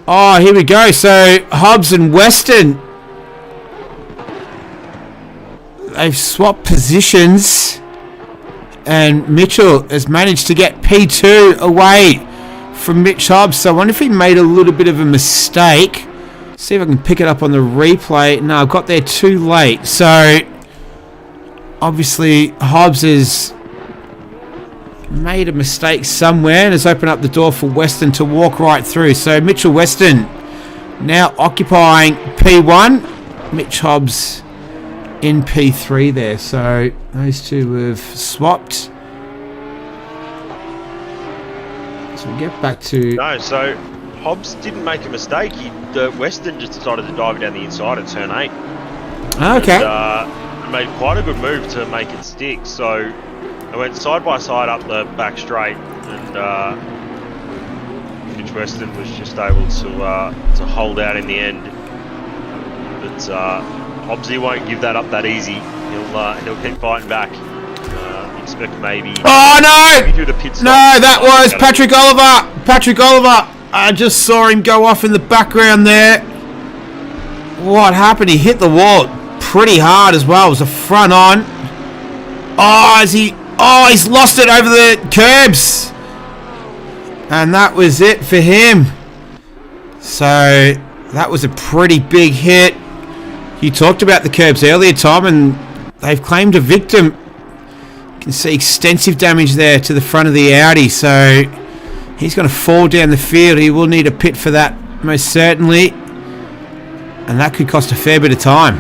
Oh, here we go. So Hobbs and Weston, they've swapped positions, and Mitchell has managed to get P2 away from Mitch Hobbs. So I wonder if he made a little bit of a mistake. See if I can pick it up on the replay. No, I've got there too late. So obviously Hobbs has made a mistake somewhere and has opened up the door for Weston to walk right through. So Mitchell Weston now occupying P1. Mitch Hobbs in P3 there. So those two have swapped. So we get back to... No, so Hobbs didn't make a mistake. Western just decided to dive down the inside at turn 8. Okay. And made quite a good move to make it stick. So they went side by side up the back straight, and Western was just able to hold out in the end. But Hobbsy won't give that up that easy. He'll keep fighting back. Expect maybe. Oh no! Maybe do the pit stop. No, that was Patrick Oliver. Patrick Oliver. I just saw him go off in the background there. What happened? He hit the wall pretty hard as well. It was a front on. Oh, he's lost it over the curbs. And that was it for him. So that was a pretty big hit. You talked about the curbs earlier, Tom, and they've claimed a victim. You can see extensive damage there to the front of the Audi. So he's going to fall down the field. He will need a pit for that, most certainly. And that could cost a fair bit of time.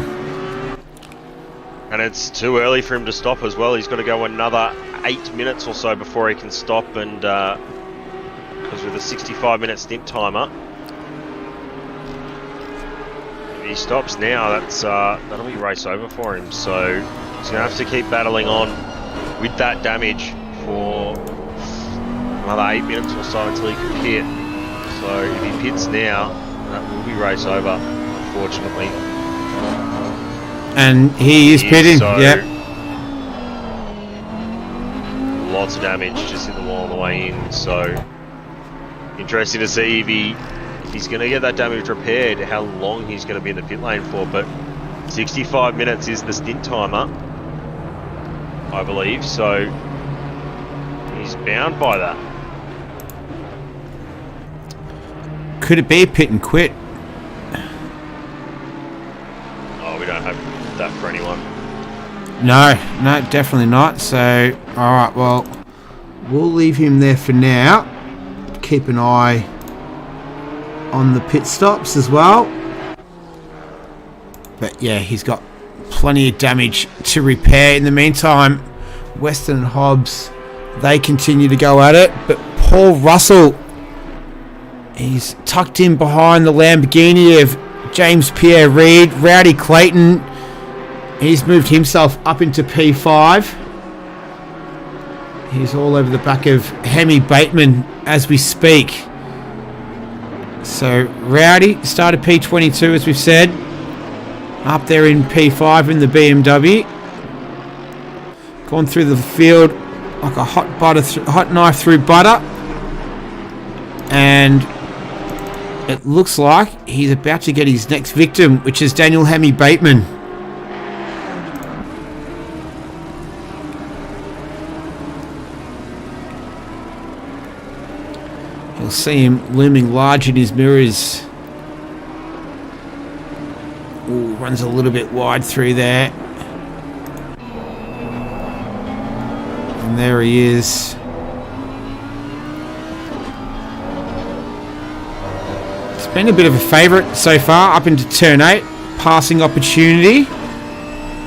And it's too early for him to stop as well. He's got to go another 8 minutes or so before he can stop, and because with a 65-minute stint timer, if he stops now, that'll be race over for him. So he's going to have to keep battling on with that damage for another 8 minutes or so until he can pit. So if he pits now, that will be race over, unfortunately. And he is pitting, so yep. Lots of damage, just hit the wall on the way in. So interesting to see if he's going to get that damage repaired, how long he's going to be in the pit lane for. But 65 minutes is the stint timer, I believe. So he's bound by that. Could it be a pit and quit? Oh, we don't have that for anyone. No, definitely not. So, alright, well, we'll leave him there for now. Keep an eye on the pit stops as well. But yeah, he's got plenty of damage to repair. In the meantime, Western and Hobbs, they continue to go at it. But Paul Russell, he's tucked in behind the Lamborghini of James Pierre Reid. Rowdy Clayton, he's moved himself up into P5. He's all over the back of Hemi Bateman as we speak. So Rowdy started P22 as we've said. Up there in P5 in the BMW. Gone through the field like a hot knife through butter. And it looks like he's about to get his next victim, which is Daniel Hemi Bateman. You'll see him looming large in his mirrors. Ooh, runs a little bit wide through there. And there he is. It's been a bit of a favourite so far, up into turn 8. Passing opportunity.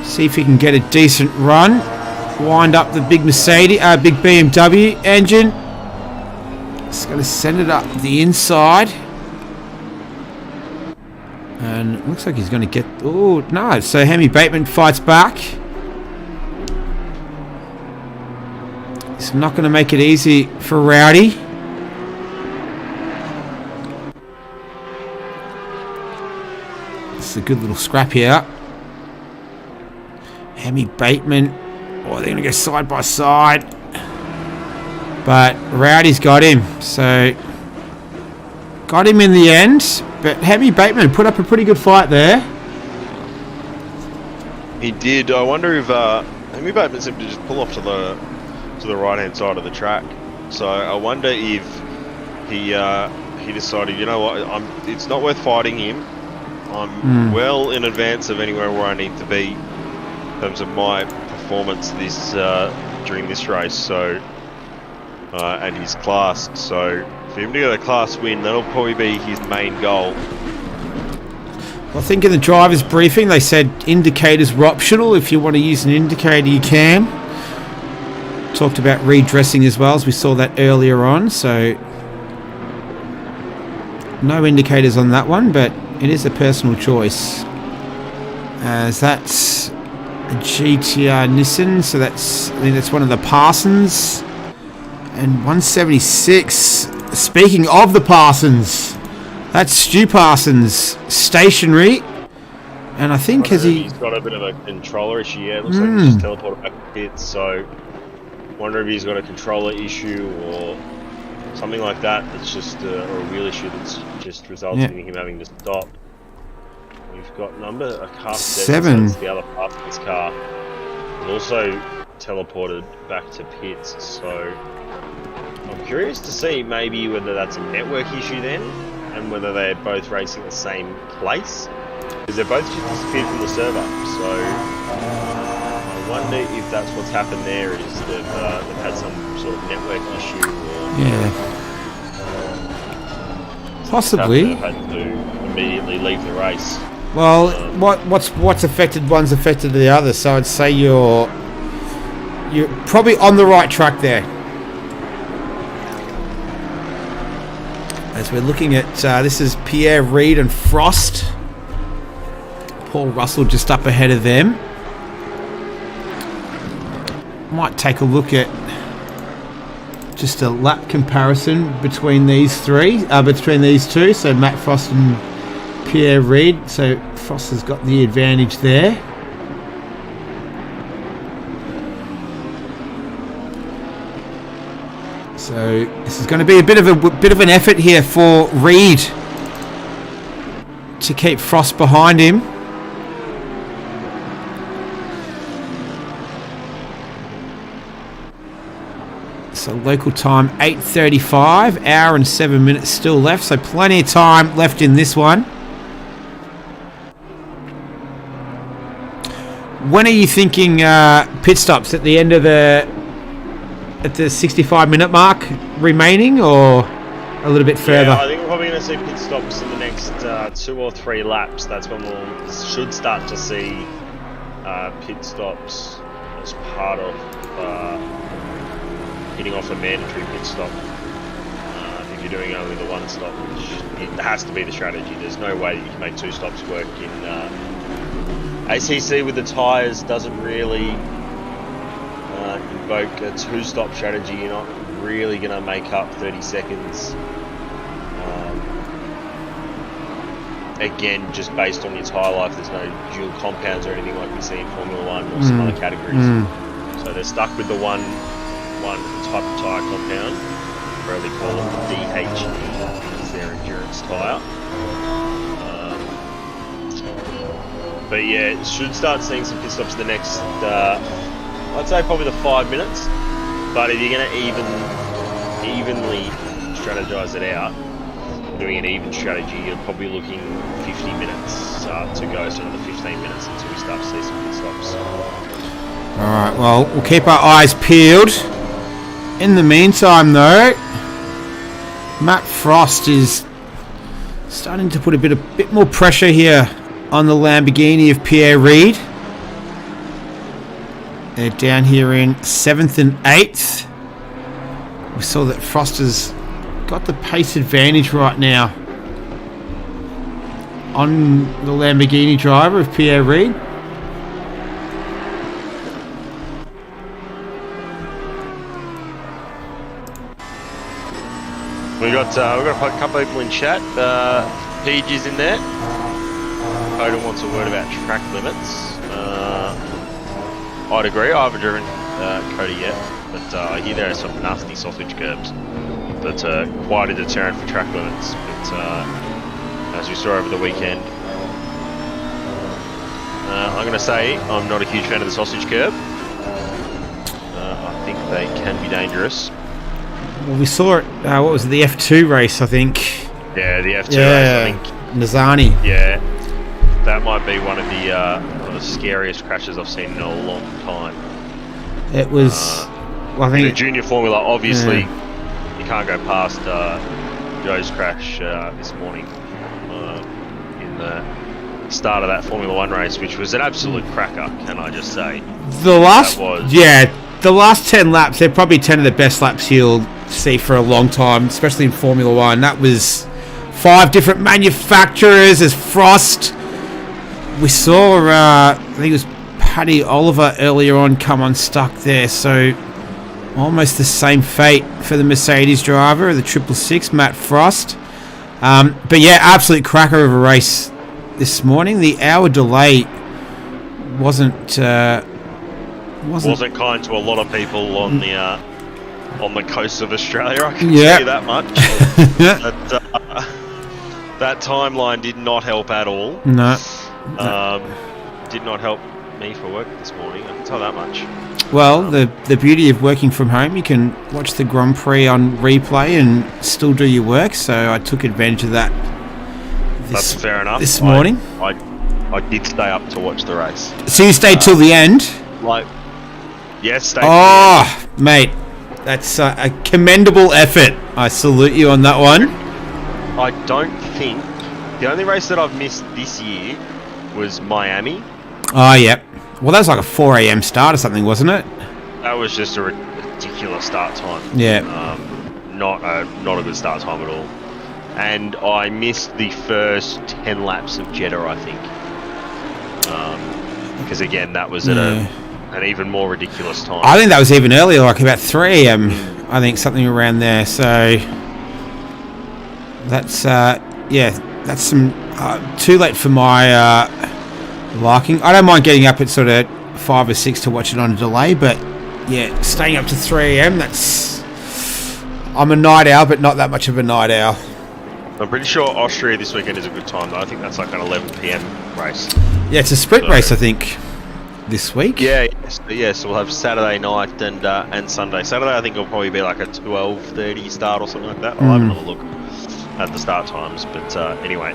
See if he can get a decent run. Wind up the big big BMW engine. It's going to send it up the inside. And it looks like he's going to get... Oh, no. So Hemi Bateman fights back. He's not going to make it easy for Rowdy. It's a good little scrap here. Hemi Bateman. Oh, they're going to go side by side. But Rowdy's got him. So got him in the end. But Hemi Bateman put up a pretty good fight there. He did. I wonder if Hemi Bateman seemed to just pull off to the right hand side of the track. So I wonder if he decided, you know what, it's not worth fighting him. I'm well in advance of anywhere where I need to be in terms of my performance during this race. So and his class. So for him to get a class win, that'll probably be his main goal. I think in the driver's briefing they said indicators were optional. If you want to use an indicator, you can. Talked about redressing as well, as we saw that earlier on. So no indicators on that one, but it is a personal choice. As that's a GTR Nissan, so I think that's one of the Parsons. And 176. Speaking of the Parsons, that's Stu Parsons, stationary. And I think he's got a bit of a controller issue. Yeah, it looks like he's just teleported back to pits. So, wonder if he's got a controller issue or something like that. That's just or a wheel issue that's just resulting in him having to stop. We've got a car 7. That's the other part of this car. He's also teleported back to pits. So, I'm curious to see maybe whether that's a network issue then, and whether they're both racing the same place, because they're both just disappeared from the server. So I wonder if that's what's happened there, is they've had some sort of network issue, or possibly had to immediately leave the race. Well, what's affected one's affected the other. So I'd say you're probably on the right track there. As we're looking at, this is Pierre Reid and Frost. Paul Russell just up ahead of them. Might take a look at just a lap comparison between these two. So Matt Frost and Pierre Reid. So Frost has got the advantage there. So this is going to be a bit of an effort here for Reid to keep Frost behind him. So local time 8:35, hour and 7 minutes still left. So plenty of time left in this one. When are you thinking pit stops? At the end of the 65-minute mark remaining, or a little bit further? Yeah, I think we're probably going to see pit stops in the next 2 or 3 laps. That's when we should start to see pit stops as part of hitting off a mandatory pit stop. If you're doing only the 1 stop, which it has to be the strategy. There's no way that you can make 2 stops work in ACC with the tyres. Doesn't really invoke a 2-stop strategy. You're not really going to make up 30 seconds. Again, just based on your tyre life, there's no dual compounds or anything like we see in Formula 1 or some other categories. So they're stuck with the one type of tyre compound. We probably call it DHE, it's their endurance tyre. But yeah, should start seeing some pit stops in the next, I'd say probably the 5 minutes. But if you're going to evenly strategize it out, doing an even strategy, you're probably looking 50 minutes to go, so another 15 minutes until we start to see some pit stops. Alright, well, we'll keep our eyes peeled. In the meantime, though, Matt Frost is starting to put a bit more pressure here on the Lamborghini of Pierre Reid. They're down here in 7th and 8th. We saw that Frost has got the pace advantage right now on the Lamborghini driver of Pierre Reid. We've got a couple of people in chat. Peach is in there. Odin wants a word about track limits. I'd agree. I haven't driven Cody yet, but I hear there are some nasty sausage curbs that are quite a deterrent for track limits. But as we saw over the weekend, I'm going to say I'm not a huge fan of the sausage curb. I think they can be dangerous. Well, we saw it, what was it, the F2 race, I think. Yeah, the F2 race, I think. Nizani. Yeah, that might be one of the scariest crashes I've seen in a long time. It was, well, I think... In junior formula, obviously, you can't go past Joe's crash this morning in the start of that Formula 1 race, which was an absolute cracker, can I just say. The last 10 laps, they're probably 10 of the best laps you'll see for a long time, especially in Formula 1. That was 5 different manufacturers as Frost. We saw, I think it was Paddy Oliver earlier on come unstuck there, so almost the same fate for the Mercedes driver, the 666, Matt Frost. But yeah, absolute cracker of a race this morning. The hour delay wasn't kind to a lot of people on the coast of Australia. I can tell you that much. That timeline did not help at all. No. Did not help me for work this morning. I can tell that much. Well, the beauty of working from home, you can watch the Grand Prix on replay and still do your work. So I took advantage of that. That's fair enough. This morning, I did stay up to watch the race. So you stayed till the end? Yes. Oh, mate, that's a commendable effort. I salute you on that one. I don't think the only race that I've missed this year was Miami. Oh, yeah. Well, that was like a 4 a.m. start or something, wasn't it? That was just a ridiculous start time. Yeah. Not a good start time at all. And I missed the first 10 laps of Jeddah, I think. Because again, that was at an even more ridiculous time. I think that was even earlier, like about 3 a.m. I think something around there. So that's that's some too late for my liking. I don't mind getting up at sort of 5 or 6 to watch it on a delay, but yeah, staying up to 3 a.m. I'm a night owl, but not that much of a night owl. I'm pretty sure Austria this weekend is a good time, though. I think that's like an 11 p.m. race. Yeah, it's a sprint race, I think, this week. Yeah, so we'll have Saturday night and Sunday. Saturday, I think, will probably be like a 12:30 start or something like that. I'll have another look at the start times. But anyway,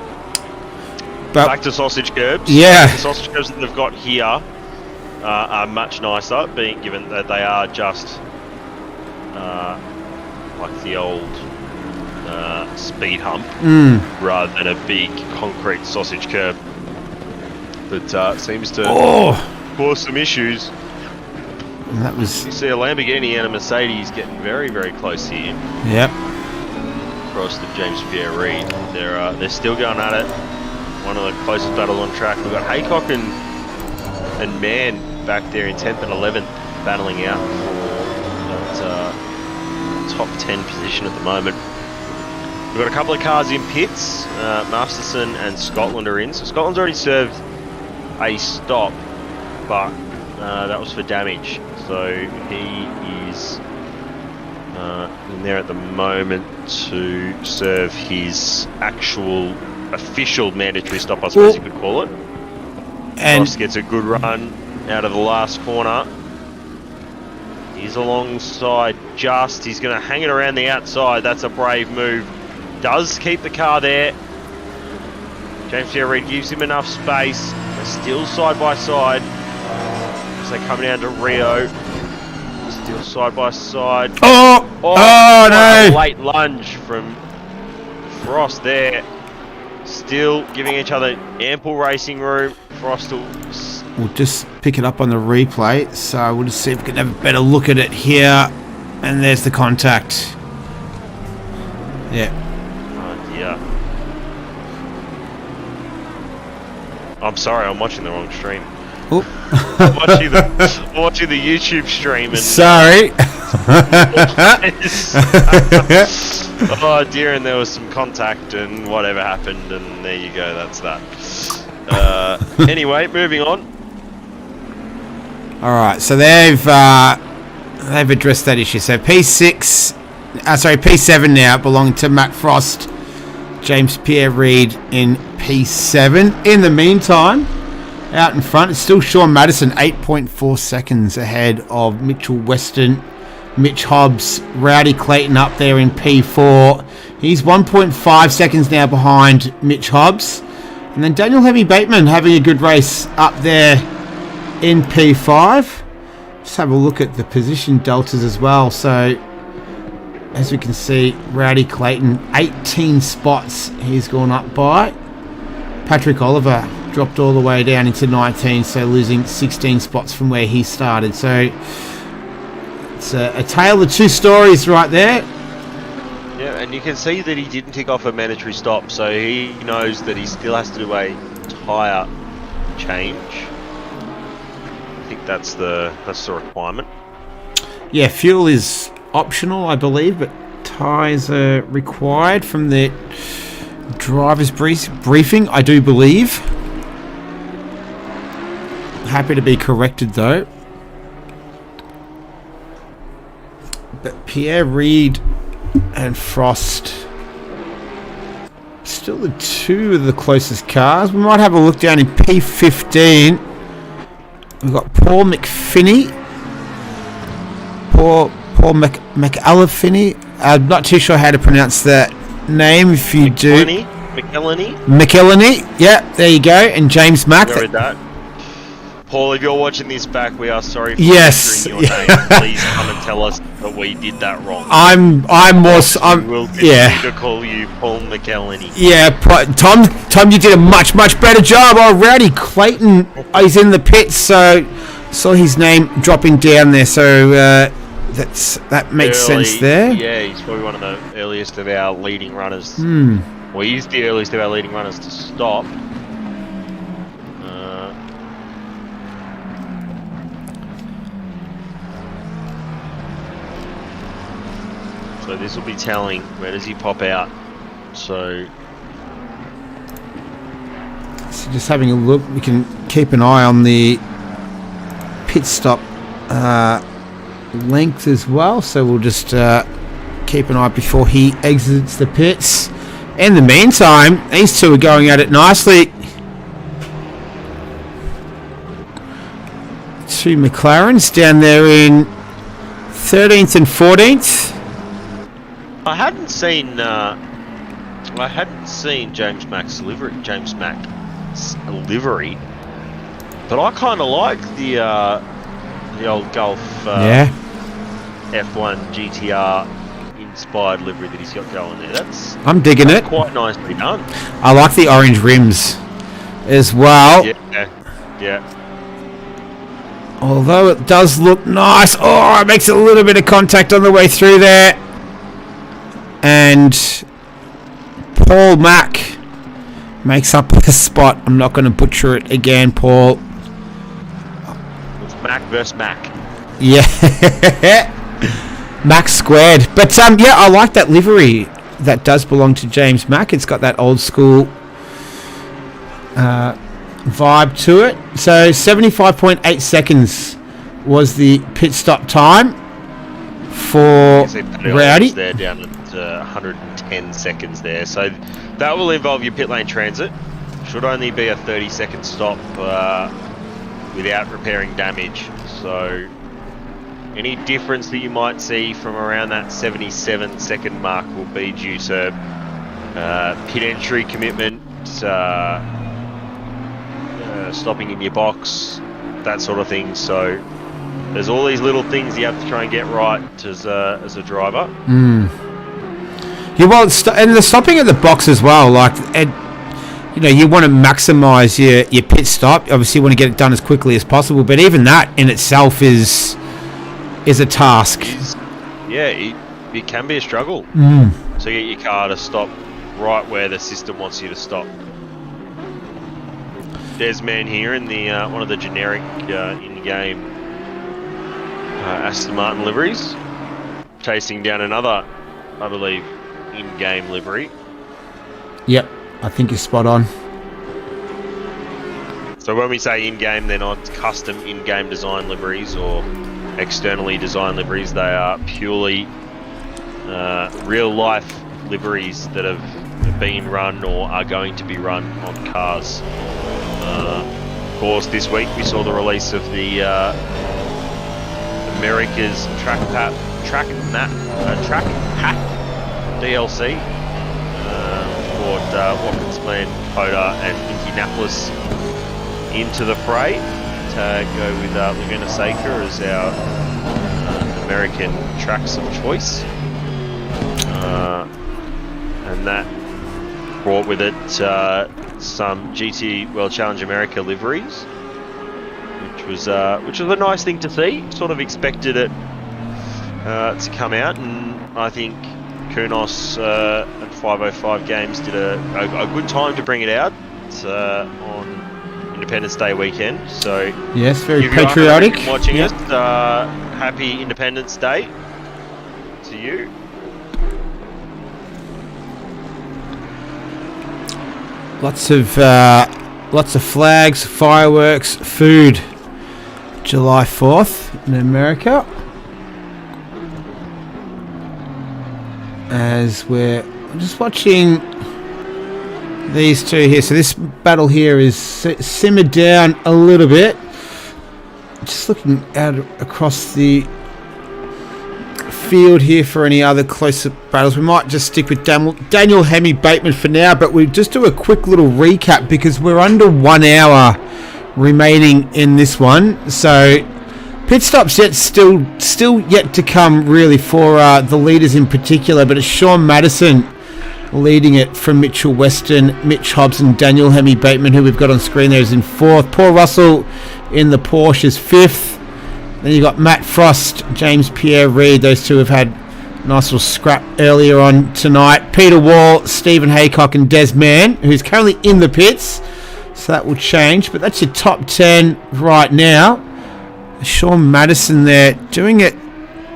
back to sausage curbs. Yeah. The sausage curbs that they've got here are much nicer, being given that they are just like the old speed hump rather than a big concrete sausage curb that seems to cause some issues. And that was... You see a Lamborghini and a Mercedes getting very, very close here. Yep. Across the James Pierre Reed. They're still going at it. One of the closest battles on track. We've got Haycock and Mann back there in 10th and 11th battling out for that top 10 position at the moment. We've got a couple of cars in pits. Masterson and Scotland are in. So Scotland's already served a stop, but that was for damage. So he is in there at the moment to serve his actual official mandatory stop, I suppose you could call it. And Ross gets a good run out of the last corner. He's alongside Just. He's going to hang it around the outside. That's a brave move. Does keep the car there. James Pierre Reid gives him enough space. They're still side by side as they come down to Rio. Still side by side. Oh no! A late lunge from Frost there. Still giving each other ample racing room. Frost will... We'll just pick it up on the replay. So we'll just see if we can have a better look at it here. And there's the contact. Yeah. Yeah. I'm sorry, I'm watching the wrong stream. I'm watching the YouTube stream. And, sorry. Oh dear, and there was some contact and whatever happened, and there you go, that's that. Anyway, moving on. Alright, so they've addressed that issue. So P7 now belonging to Matt Frost, James Pierre Reid in P7. In the meantime, out in front, it's still Sean Madison, 8.4 seconds ahead of Mitchell Weston, Mitch Hobbs, Rowdy Clayton up there in P4. He's 1.5 seconds now behind Mitch Hobbs. And then Daniel Heavy Bateman having a good race up there in P5. Just have a look at the position deltas as well. So, as we can see, Rowdy Clayton, 18 spots he's gone up by. Patrick Oliver, dropped all the way down into 19, so losing 16 spots from where he started. So it's a tale of two stories right there. Yeah, and you can see that he didn't tick off a mandatory stop, so he knows that he still has to do a tyre change. I think that's the requirement. Yeah, fuel is optional, I believe, but tyres are required from the driver's briefing, I do believe. Happy to be corrected, though. But Pierre Reid and Frost still the two of the closest cars. We might have a look down in P15. We've got Paul McPhinney. Paul McAllifinney. I'm not too sure how to pronounce that name. If you do, McElhenney. Yeah, there you go. And James Mack. Paul, if you're watching this back, we are sorry for yes. your name. Please come and tell us that we did that wrong. We'll continue to call you Paul McElhenney. Yeah, Tom, you did a much better job already. Clayton is in the pits, so saw his name dropping down there. So that makes sense there. Yeah, he's probably one of the earliest of our leading runners. Well, he's the earliest of our leading runners to stop. So this will be telling, where does he pop out? So just having a look, we can keep an eye on the pit stop length as well. So we'll just keep an eye before he exits the pits. In the meantime, these two are going at it nicely. Two McLarens down there in 13th and 14th. I hadn't seen James Mack's livery, but I kind of like the old Gulf F1 GTR inspired livery that he's got going there. I'm digging it. Quite nicely done. I like the orange rims as well. Yeah. Although it does look nice. Oh, it makes a little bit of contact on the way through there. And Paul Mack makes up a spot. I'm not going to butcher it again, Paul. It's Mack versus Mack. Yeah. Mack squared. But yeah, I like that livery. That does belong to James Mack. It's got that old school vibe to it. So 75.8 seconds was the pit stop time for Rowdy. There down at 110 seconds there. So that will involve your pit lane transit. Should only be a 30-second stop without repairing damage. So any difference that you might see from around that 77-second mark will be due to pit entry commitment, stopping in your box, that sort of thing. So there's all these little things you have to try and get right as a driver. Yeah, well, and the stopping at the box as well. Like, you want to maximise your pit stop. Obviously, you want to get it done as quickly as possible. But even that in itself is a task. It can be a struggle. So you get your car to stop right where the system wants you to stop. Desman here in the one of the generic in-game Aston Martin liveries, chasing down another, I believe, in-game livery. Yep, I think you're spot on. So when we say in-game, they're not custom in-game design liveries or externally designed liveries. They are purely real-life liveries that have been run or are going to be run on cars. Of course, this week we saw the release of the America's Track Pack DLC. Brought Watkins Glen, Dakota, and Indianapolis into the fray to go with Laguna Seca as our American tracks of choice, and that brought with it some GT World Challenge America liveries, which was a nice thing to see. Sort of expected it to come out, and I think Kunos and 505 Games did a good time to bring it out on Independence Day weekend. So yes, very if you patriotic. are watching us, happy Independence Day to you. Lots of flags, fireworks, food. July 4th in America. As we're just watching these two here. So this battle here is simmered down a little bit. Just looking out across the field here for any other closer battles. We might just stick with Daniel Hemi Bateman for now, but we just do a quick little recap because we're under 1 hour remaining in this one. So pit stops still yet to come really for the leaders in particular, but it's Sean Madison leading it from Mitchell Weston, Mitch Hobbs and Daniel Hemi Bateman, who we've got on screen there, is in 4th. Paul Russell in the Porsche is 5th. Then you've got Matt Frost, James Pierre Reid. Those two have had a nice little scrap earlier on tonight. Peter Wall, Stephen Haycock and Des Mann, who's currently in the pits. So that will change. But that's your top 10 right now. Sean Madison there doing it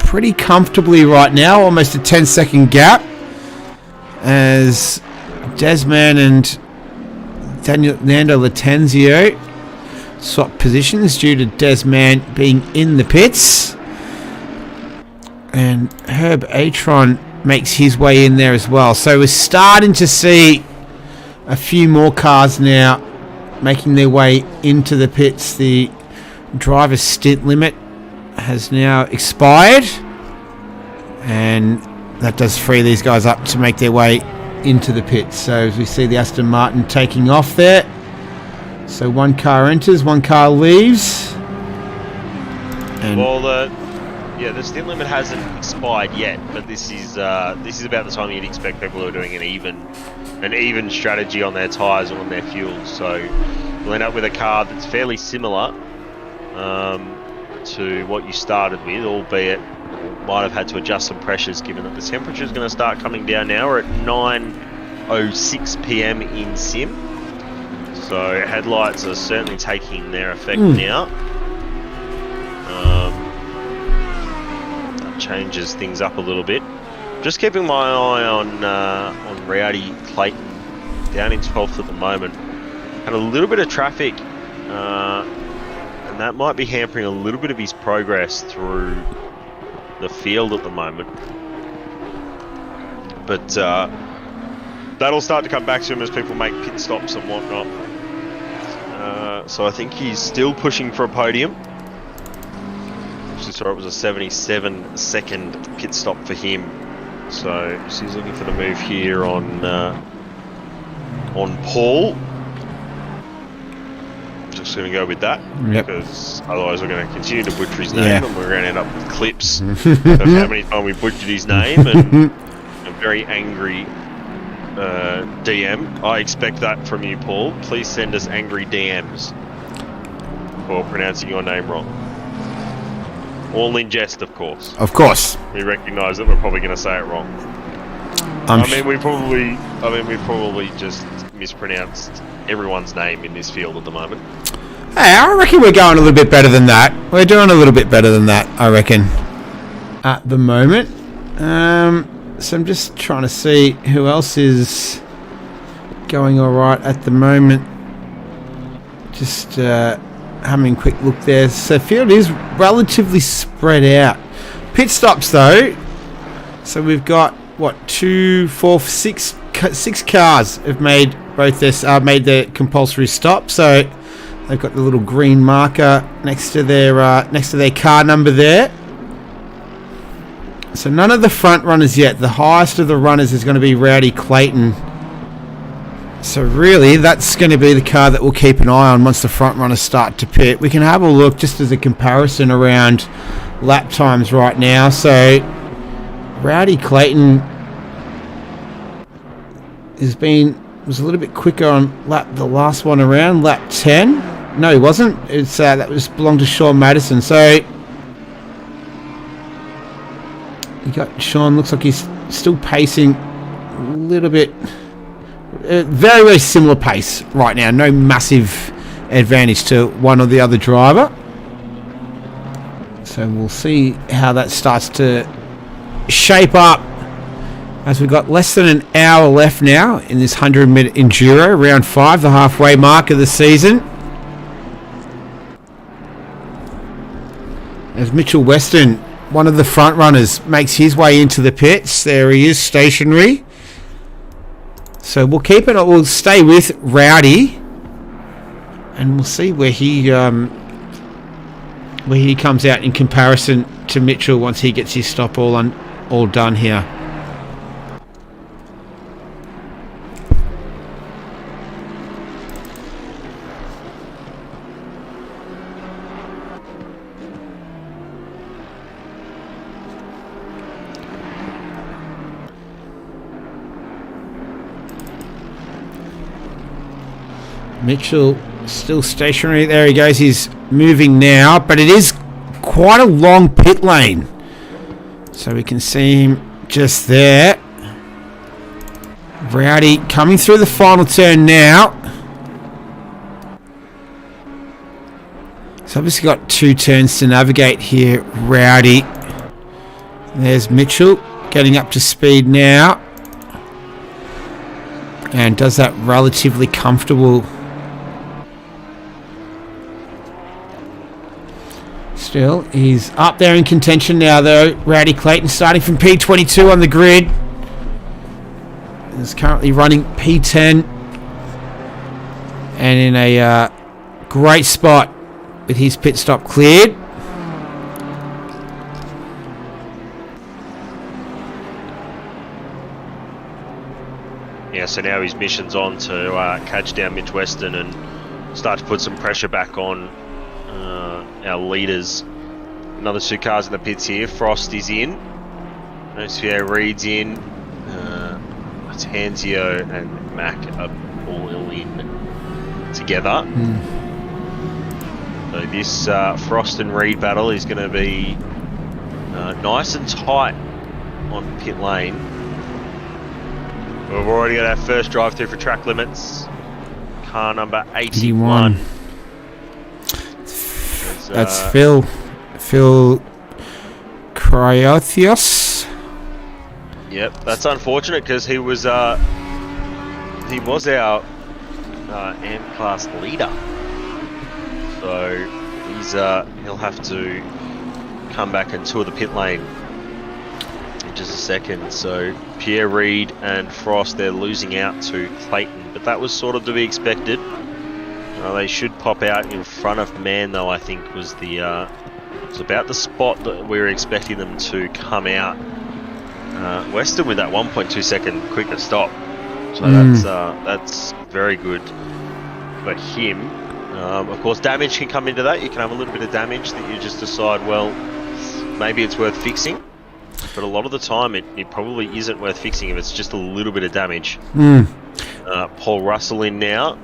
pretty comfortably right now. Almost a 10-second gap. As Des Mann and Nando Latenzio swap positions due to Des Mann being in the pits, and Herb Atron makes his way in there as well. So we're starting to see a few more cars now making their way into the pits. The driver's stint limit has now expired, and that does free these guys up to make their way into the pits. So as we see the Aston Martin taking off there. So one car enters, one car leaves. And well, the stint limit hasn't expired yet, but this is about the time you'd expect people who are doing an even strategy on their tyres and on their fuel. So you'll end up with a car that's fairly similar to what you started with, albeit might have had to adjust some pressures given that the temperature is going to start coming down now. We're at 9:06 p.m. in sim. So headlights are certainly taking their effect now. That changes things up a little bit. Just keeping my eye on Rowdy Clayton down in 12th at the moment. Had a little bit of traffic, and that might be hampering a little bit of his progress through the field at the moment. But that'll start to come back to him as people make pit stops and whatnot. So I think he's still pushing for a podium. Actually saw it was a 77-second pit stop for him. So he's looking for the move here on Paul. Just going to go with that, because otherwise we're going to continue to butcher his name, and we're going to end up with clips of how many times we butchered his name, and a very angry DM. I expect that from you, Paul. Please send us angry DMs for pronouncing your name wrong. All in jest, of course. Of course. We recognise that we're probably going to say it wrong. We probably just mispronounced everyone's name in this field at the moment. Hey, I reckon we're going a little bit better than that. We're doing a little bit better than that, I reckon, at the moment. So I'm just trying to see who else is going all right at the moment. Just having a quick look there. So field is relatively spread out. Pit stops though. So we've got six cars have made their compulsory stop. So they've got the little green marker next to their car number there. So none of the front runners yet. The highest of the runners is going to be Rowdy Clayton. So really, that's going to be the car that we'll keep an eye on once the front runners start to pit. We can have a look just as a comparison around lap times right now. So Rowdy Clayton has been was a little bit quicker on the last one around, lap 10. No, he wasn't. It's that was belonged to Sean Madison. So you got Sean. Looks like he's still pacing a little bit. Very, very similar pace right now. No massive advantage to one or the other driver. So we'll see how that starts to shape up as we've got less than an hour left now in this 100-minute enduro, round 5, the halfway mark of the season. As Mitchell Weston, one of the front runners, makes his way into the pits. There he is, stationary. So we'll keep it. We'll stay with Rowdy, and we'll see where he comes out in comparison to Mitchell once he gets his stop all done here. Mitchell still stationary. There he goes. He's moving now, but it is quite a long pit lane. So we can see him just there. Rowdy coming through the final turn now. So obviously got 2 turns to navigate here, Rowdy. There's Mitchell getting up to speed now. And does that relatively comfortable. Still, he's up there in contention now, though. Rowdy Clayton starting from P22 on the grid. Is currently running P10. And in a great spot with his pit stop cleared. Yeah, so now his mission's on to catch down Mitch Weston and start to put some pressure back on our leaders. Another 2 cars in the pits here. Frost is in. Pierre Reed's in. Tanzio and Mac are all in together. So this Frost and Reed battle is going to be nice and tight on pit lane. We've already got our first drive through for track limits. Car number 81. That's Phil Cryothios. Yep, that's unfortunate because he was our AM class leader. So he'll have to come back and tour the pit lane in just a second. So Pierre Reed and Frost, they're losing out to Clayton, but that was sort of to be expected. They should pop out in front of Man, though. I think was about the spot that we were expecting them to come out. Weston with that 1.2 second quicker stop, so that's very good for him. Of course, damage can come into that. You can have a little bit of damage that you just decide, well, maybe it's worth fixing. But a lot of the time, it probably isn't worth fixing if it's just a little bit of damage. Paul Russell in now.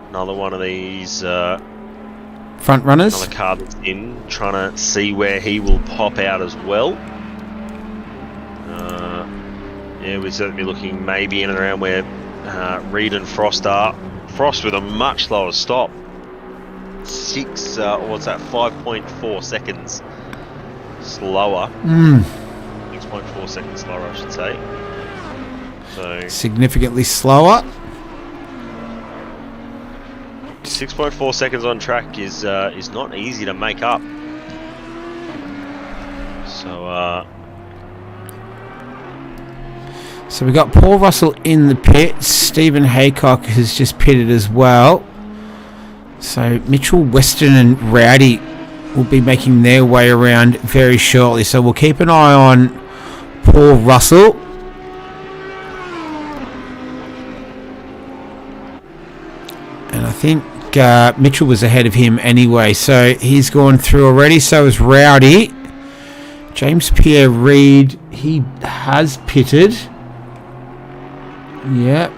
Another one of these front runners. Another car that's in, trying to see where he will pop out as well. Yeah, we're certainly looking maybe in and around where Reed and Frost are. Frost with a much slower stop. 5.4 seconds slower. 6.4 seconds slower, I should say. So significantly slower. 6.4 seconds on track is not easy to make up. So we got Paul Russell in the pits. Stephen Haycock has just pitted as well. So Mitchell, Weston and Rowdy will be making their way around very shortly. So we'll keep an eye on Paul Russell. And I think Mitchell was ahead of him anyway. So he's gone through already. So is Rowdy. James Pierre Reed, he has pitted. Yeah.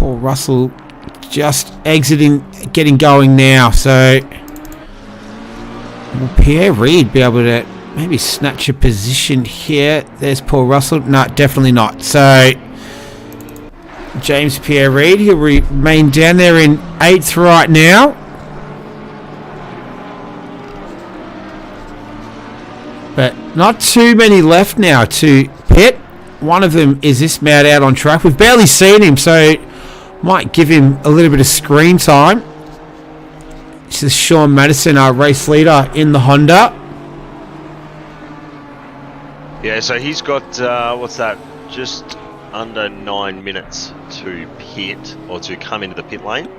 Paul Russell just exiting, getting going now. So will Pierre Reid be able to maybe snatch a position here? There's Paul Russell. No, definitely not. So James Pierre Reid, he'll remain down there in 8th right now. But not too many left now to pit. One of them is this man out on track. We've barely seen him, so might give him a little bit of screen time. This is Sean Madison, our race leader in the Honda. Yeah, so he's got, what's that, just under 9 minutes to pit, or to come into the pit lane.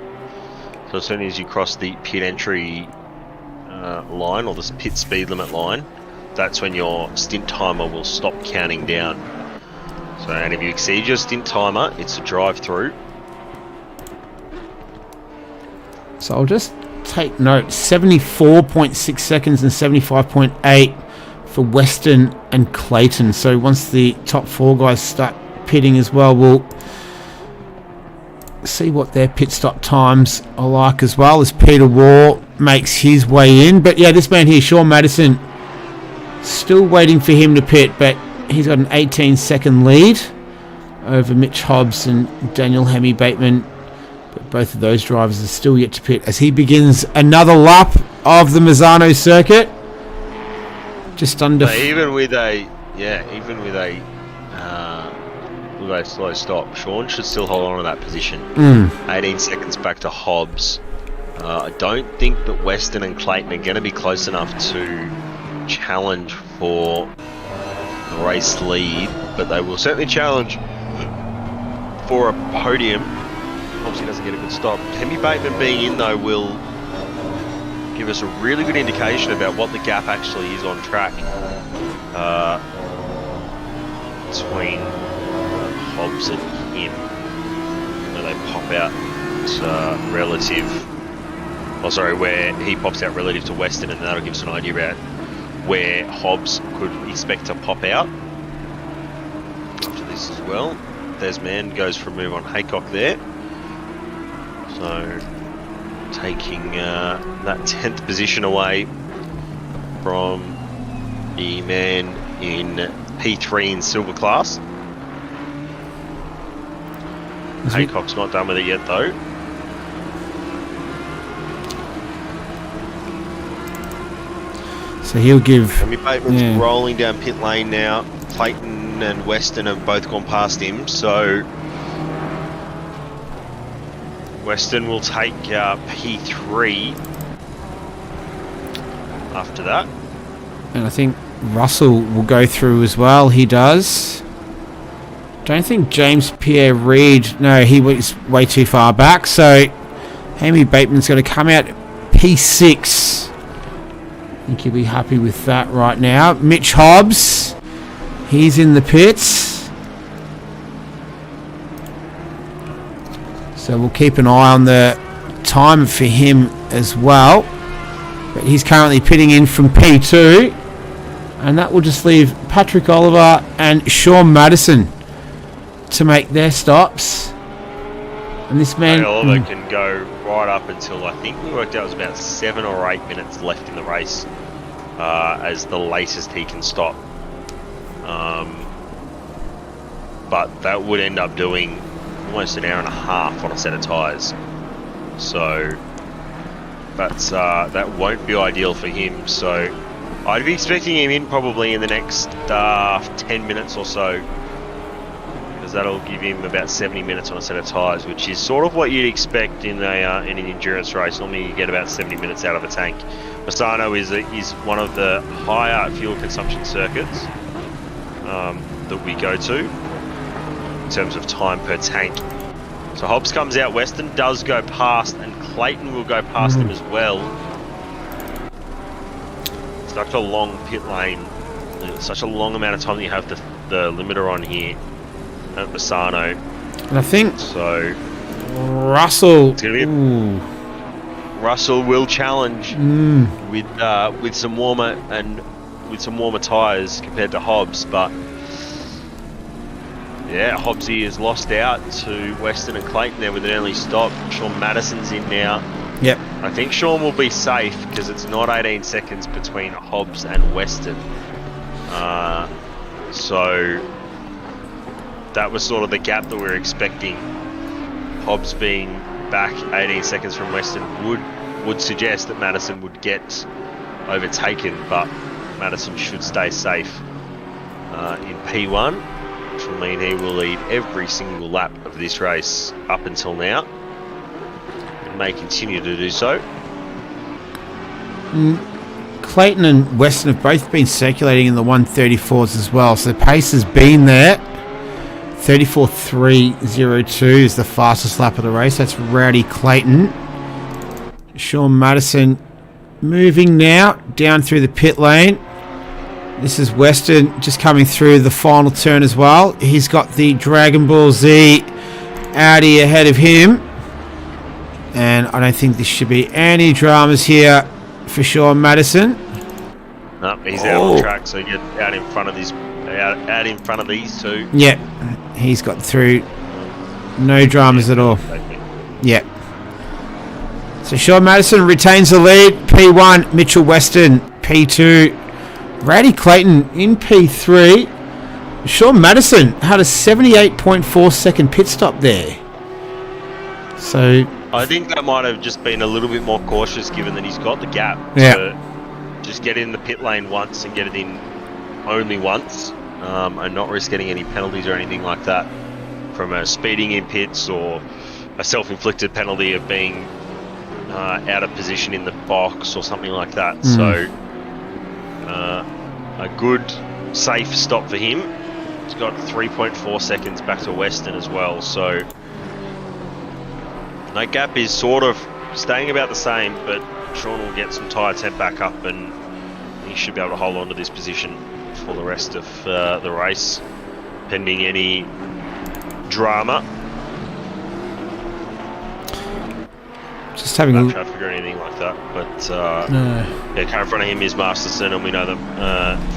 So as soon as you cross the pit entry line, or the pit speed limit line, that's when your stint timer will stop counting down. So, and if you exceed your stint timer, it's a drive through. So I'll just take note, 74.6 seconds and 75.8 for Weston and Clayton. So once the top 4 guys start pitting as well, we'll see what their pit stop times are like as well, as Peter Waugh makes his way in. But yeah, this man here, Sean Madison, still waiting for him to pit, but he's got an 18-second lead over Mitch Hobbs and Daniel Hemi Bateman. But both of those drivers are still yet to pit as he begins another lap of the Misano circuit. Just under. Even with a slow stop, Sean should still hold on to that position. 18 seconds back to Hobbs. I don't think that Weston and Clayton are going to be close enough to challenge for the race lead, but they will certainly challenge for a podium. Obviously doesn't get a good stop. Hemi Bateman being in though will give us a really good indication about what the gap actually is on track between Hobbs and him, where they pop out where he pops out relative to Weston, and that'll give us an idea about where Hobbs could expect to pop out after this as well. Desmond goes for a move on Haycock there. So taking that 10th position away from the man in P3 in silver class. Haycock's not done with it yet though. So he'll give. Hemi Bateman's rolling down pit lane now. Clayton and Weston have both gone past him, so Weston will take P3 after that. And I think Russell will go through as well. He does. Don't think James Pierre Reid. No, he was way too far back. So Hemi Bateman's going to come out P6. I think he'll be happy with that right now. Mitch Hobbs, he's in the pits. So we'll keep an eye on the time for him as well. But he's currently pitting in from P2. And that will just leave Patrick Oliver and Sean Madison to make their stops. And this man... Oliver can go right up until, I think we worked out it was about 7 or 8 minutes left in the race as the latest he can stop. But that would end up doing almost an hour and a half on a set of tyres. So that's that won't be ideal for him. So I'd be expecting him in probably in the next 10 minutes or so, because that'll give him about 70 minutes on a set of tyres, which is sort of what you'd expect in an endurance race. Normally you get about 70 minutes out of a tank. Misano is one of the higher fuel consumption circuits that we go to in terms of time per tank. So Hobbs comes out, Weston does go past, and Clayton will go past him as well. Such a long pit lane, such a long amount of time that you have the limiter on here at Misano. And I think so. Russell. Russell will challenge with some warmer tyres compared to Hobbs, but Yeah, Hobbsy has lost out to Weston and Clayton there with an early stop. Sean Madison's in now. Yep. I think Sean will be safe because it's not 18 seconds between Hobbs and Weston. So that was sort of the gap that we were expecting. Hobbs being back 18 seconds from Weston would suggest that Madison would get overtaken, but Madison should stay safe in P1, which will mean he will lead every single lap of this race up until now, and may continue to do so. Clayton and Weston have both been circulating in the 134s as well, so the pace has been there. 34.302 is the fastest lap of the race. That's Rowdy Clayton. Sean Madison moving now down through the pit lane. This is Weston just coming through the final turn as well. He's got the Dragon Ball Z Audi ahead of him. And I don't think this should be any dramas here for Sean Madison. No, he's out on track, so he gets out in front of these two. Yeah, he's got through. No dramas at all. Yeah. So Sean Madison retains the lead. P1, Mitchell Weston. P2, Rowdy Clayton in P3. Sean Madison had a 78.4 second pit stop there. So I think that might have just been a little bit more cautious, given that he's got the gap to just get in the pit lane once and get it in only once, and not risk getting any penalties or anything like that from a speeding in pits or a self-inflicted penalty of being out of position in the box or something like that. So a good safe stop for him. He's got 3.4 seconds back to Weston as well, so that gap is sort of staying about the same, but Sean will get some tyre temp back up and he should be able to hold on to this position for the rest of the race, pending any drama. Just having a traffic or anything like that, but yeah, car in front of him is Masterson, and we know that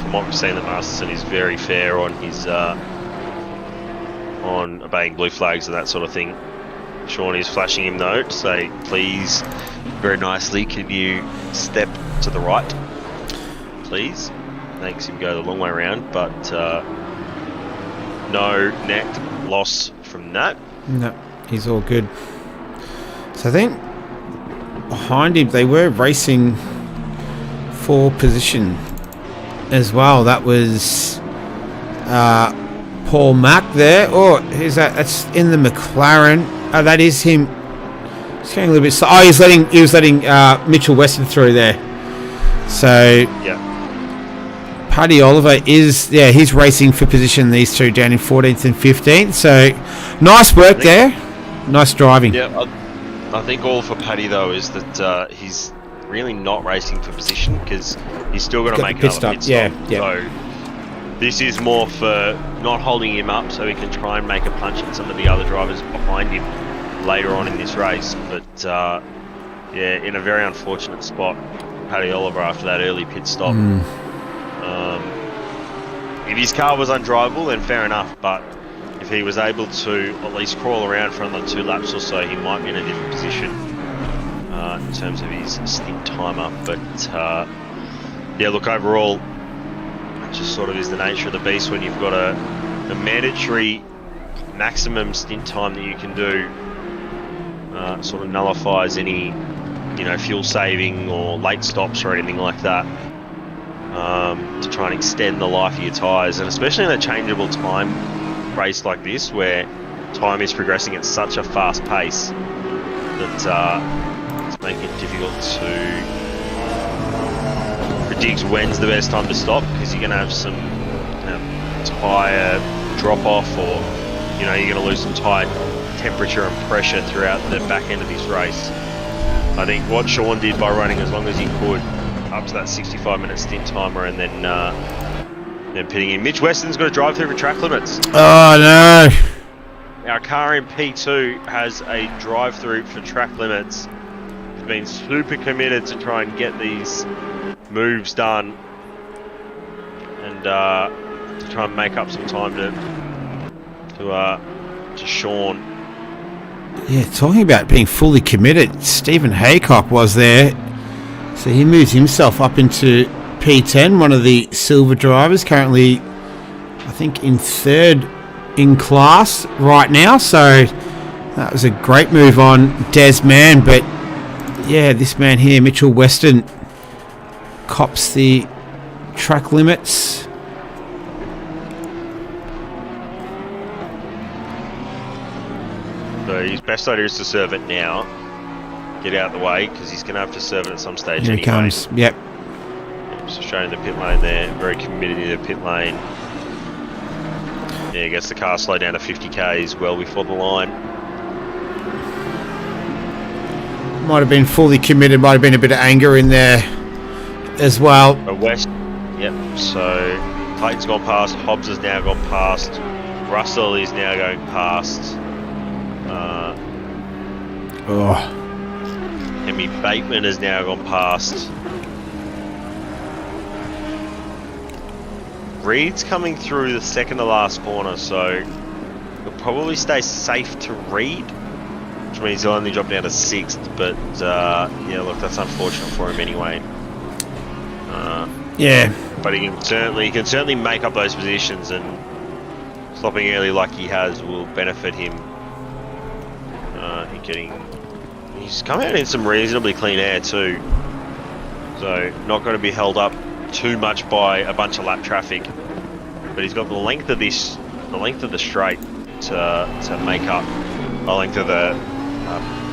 from what we've seen that Masterson is very fair on his on obeying blue flags and that sort of thing. Sean is flashing him though to say, please, very nicely, can you step to the right, please? Makes him go the long way around, but no net loss from that. No, he's all good. So I think behind him they were racing for position as well. That was Paul Mack there. Oh, who's that? That's in the McLaren. Oh, that is him. He's going a little bit slow. Oh, he was letting Mitchell Weston through there. So yeah, Paddy Oliver is he's racing for position. These two down in 14th and 15th. So nice work there. Nice driving. Yeah, I think all for Paddy though is that he's really not racing for position because he's still going to make another pit stop. Yeah. So this is more for not holding him up so he can try and make a punch at some of the other drivers behind him later on in this race. But yeah, in a very unfortunate spot, Paddy Oliver after that early pit stop. If his car was undrivable, then fair enough, but if he was able to at least crawl around for another 2 laps or so, he might be in a different position in terms of his stint timer. But yeah, look, overall, it just sort of is the nature of the beast when you've got a mandatory maximum stint time that you can do. Sort of nullifies any, fuel saving or late stops or anything like that, to try and extend the life of your tyres, and especially in a changeable time race like this where time is progressing at such a fast pace that it's making it difficult to predict when's the best time to stop, because you're going to have some tyre drop off, or you're going to lose some tyre temperature and pressure throughout the back end of this race. I think what Sean did by running as long as he could up to that 65-minute stint timer and then pitting in. Mitch Weston's got to drive through for track limits. Oh no! Our car in P2 has a drive through for track limits. He's been super committed to try and get these moves done and to try and make up some time to to Sean. Yeah, talking about being fully committed, Stephen Haycock was there. So he moves himself up into P10, one of the silver drivers, currently, I think, in third in class right now. So that was a great move on Des Man. But yeah, this man here, Mitchell Weston, cops the track limits. So his best idea is to serve it now. Get out of the way, because he's going to have to serve it at some stage. Here anyway. he comes. Yep. So showing the pit lane there, very committed in the pit lane. Yeah, gets the car slowed down to 50 k's well before the line. Might have been fully committed, might have been a bit of anger in there as well. West, yep, so Clayton's gone past, Hobbs has now gone past, Russell is now going past. Hemi Bateman has now gone past. Reed's coming through the second to last corner, so he'll probably stay safe to Reed, which means he'll only drop down to 6th, but yeah, look, that's unfortunate for him anyway. Yeah. But he can certainly make up those positions, and stopping early like he has will benefit him. He's come out in some reasonably clean air too, so not going to be held up too much by a bunch of lap traffic. But he's got the length of the straight to make up the length of the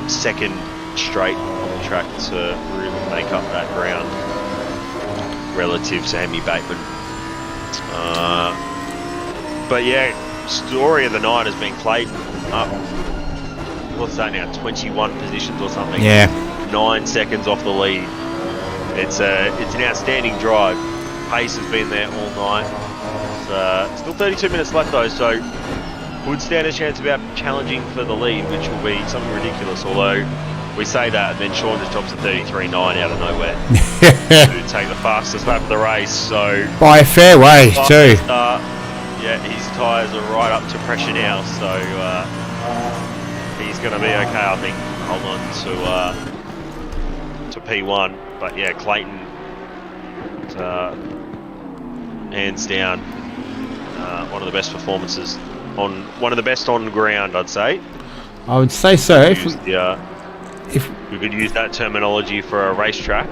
second straight on the track to really make up that ground relative to Hemi Bateman. But yeah, story of the night has been Clayton up. What's that now? 21 positions or something. Yeah. 9 seconds off the lead. It's an outstanding drive. Pace has been there all night. Still 32 minutes left though, so would stand a chance about challenging for the lead, which will be something ridiculous. Although we say that, and then Sean just drops a 33.9 out of nowhere to take the fastest lap of the race. So by a fair way too. Yeah, his tyres are right up to pressure now, so he's going to be okay, I think. Hold on to P1, but yeah, Clayton, hands down, one of the best performances one of the best on ground, I'd say. I would say so. If we could use that terminology for a racetrack.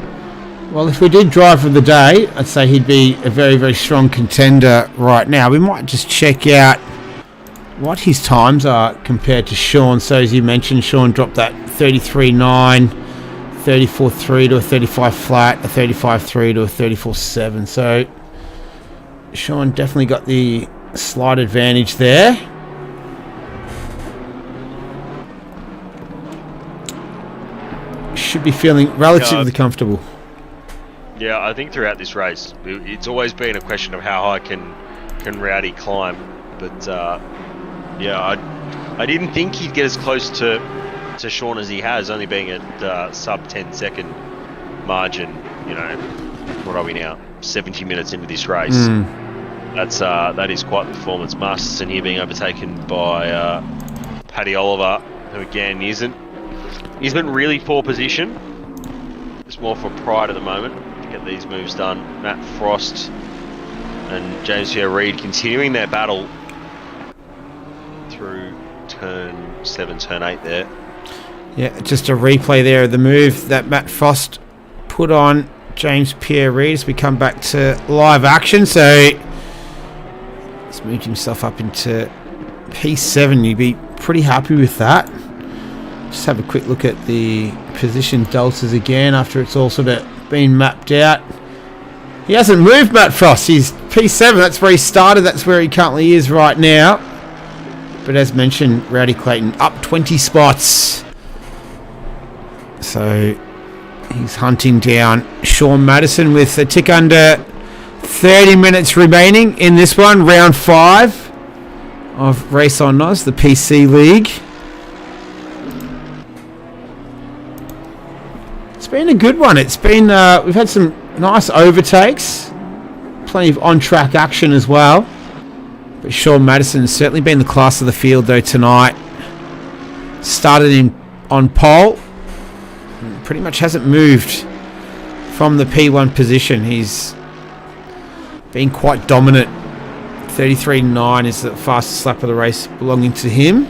Well, if we did drive for the day, I'd say he'd be a very, very strong contender right now. We might just check out what his times are compared to Sean. So as you mentioned, Sean dropped that 33.9, 34.3 to a 35 flat, a 35.3 to a 34.7. So Sean definitely got the slight advantage there. Should be feeling relatively comfortable. Yeah, I think throughout this race, it's always been a question of how high can Rowdy climb. But yeah, I didn't think he'd get as close to Sean as he has, only being at sub 10 second margin. You know, what are we now? 70 minutes into this race. That is quite the performance. Masterson here being overtaken by Paddy Oliver, who again isn't really for position. It's more for pride at the moment to get these moves done. Matt Frost and James Reed continuing their battle through turn 7, turn 8 there. Yeah, just a replay there of the move that Matt Frost put on James Pierre-Reid as we come back to live action. So he's moved himself up into P7. You'd be pretty happy with that. Just have a quick look at the position deltas again after it's all sort of been mapped out. He hasn't moved, Matt Frost. He's P7. That's where he started. That's where he currently is right now. But as mentioned, Rowdy Clayton up 20 spots. So he's hunting down Sean Madison with a tick under 30 minutes remaining in this one, round 5 of RaceOnOz, the PC League. It's been a good one. It's been we've had some nice overtakes, plenty of on-track action as well. But Sean Madison has certainly been the class of the field though tonight. Started in on pole. Pretty much hasn't moved from the P1 position. He's been quite dominant. 33.9 is the fastest lap of the race belonging to him.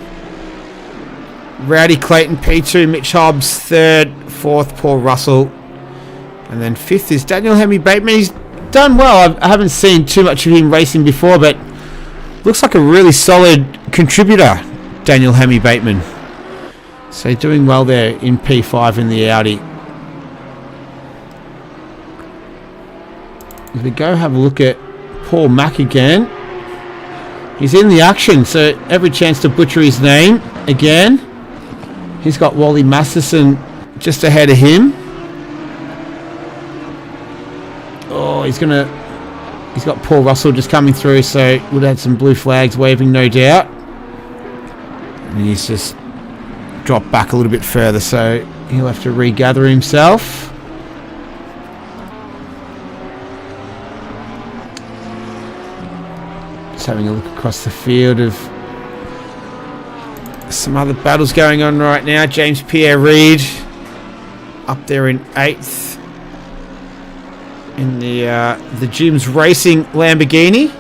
Rowdy Clayton P2, Mitch Hobbs 3rd, 4th Paul Russell, and then 5th is Daniel Hemi Bateman. He's done well. I haven't seen too much of him racing before, but looks like a really solid contributor, Daniel Hemi Bateman. So doing well there in P5 in the Audi. As we go have a look at Paul Mack again. He's in the action, so every chance to butcher his name again. He's got Wally Masterson just ahead of him. Oh, he's got Paul Russell just coming through, so would have had some blue flags waving, no doubt. And he's just dropped back a little bit further, so he'll have to regather himself. Just having a look across the field of some other battles going on right now. James Pierre Reid up there in 8th in the Jim's Racing Lamborghini.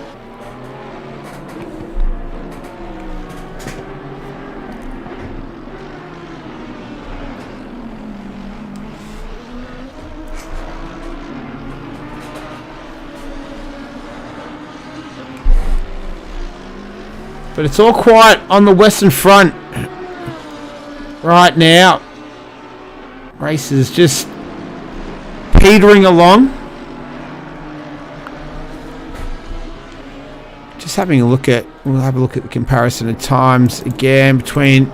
But it's all quiet on the Western Front right now. Race is just petering along. Just having a look at, we'll have a look at the comparison of times again between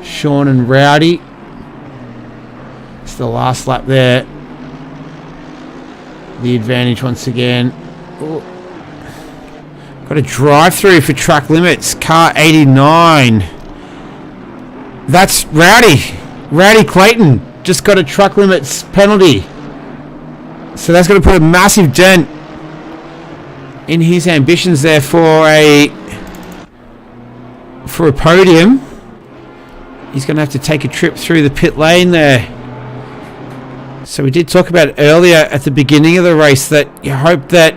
Sean and Rowdy. It's the last lap there. The advantage once again. Ooh. Got a drive-through for track limits. Car 89. That's Rowdy. Rowdy Clayton just got a track limits penalty. So that's going to put a massive dent in his ambitions there for a podium. He's going to have to take a trip through the pit lane there. So we did talk about earlier at the beginning of the race that you hope that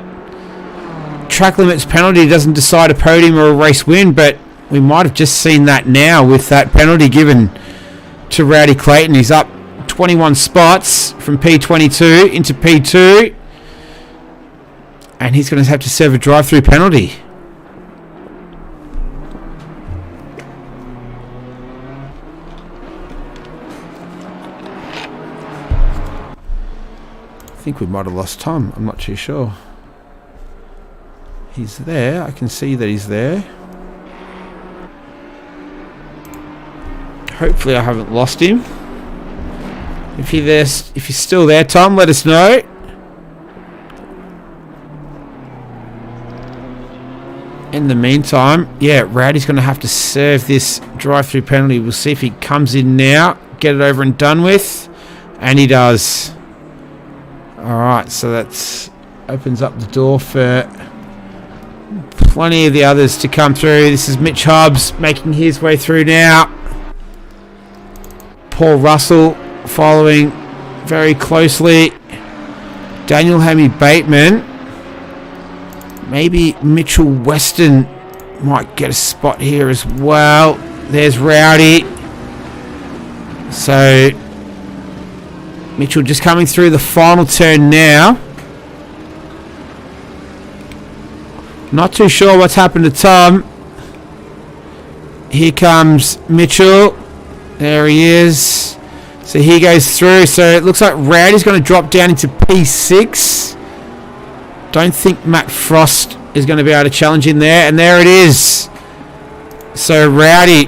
track limits penalty doesn't decide a podium or a race win, but we might have just seen that now with that penalty given to Rowdy Clayton. He's up 21 spots from P22 into P2, and he's going to have to serve a drive-through penalty. I think we might have lost Tom. I'm not too sure. He's there. I can see that he's there. Hopefully I haven't lost him. If you're there, if you're still there, Tom, let us know. In the meantime, yeah, Rowdy's going to have to serve this drive-through penalty. We'll see if he comes in now, get it over and done with, and he does. All right, so that opens up the door for plenty of the others to come through. This is Mitch Hobbs making his way through now. Paul Russell following very closely. Daniel Hemi Bateman. Maybe Mitchell Weston might get a spot here as well. There's Rowdy. So Mitchell just coming through the final turn now. Not too sure what's happened to Tom. Here comes Mitchell. There he is. So he goes through. So it looks like Rowdy's going to drop down into P6. Don't think Matt Frost is going to be able to challenge in there. And there it is. So Rowdy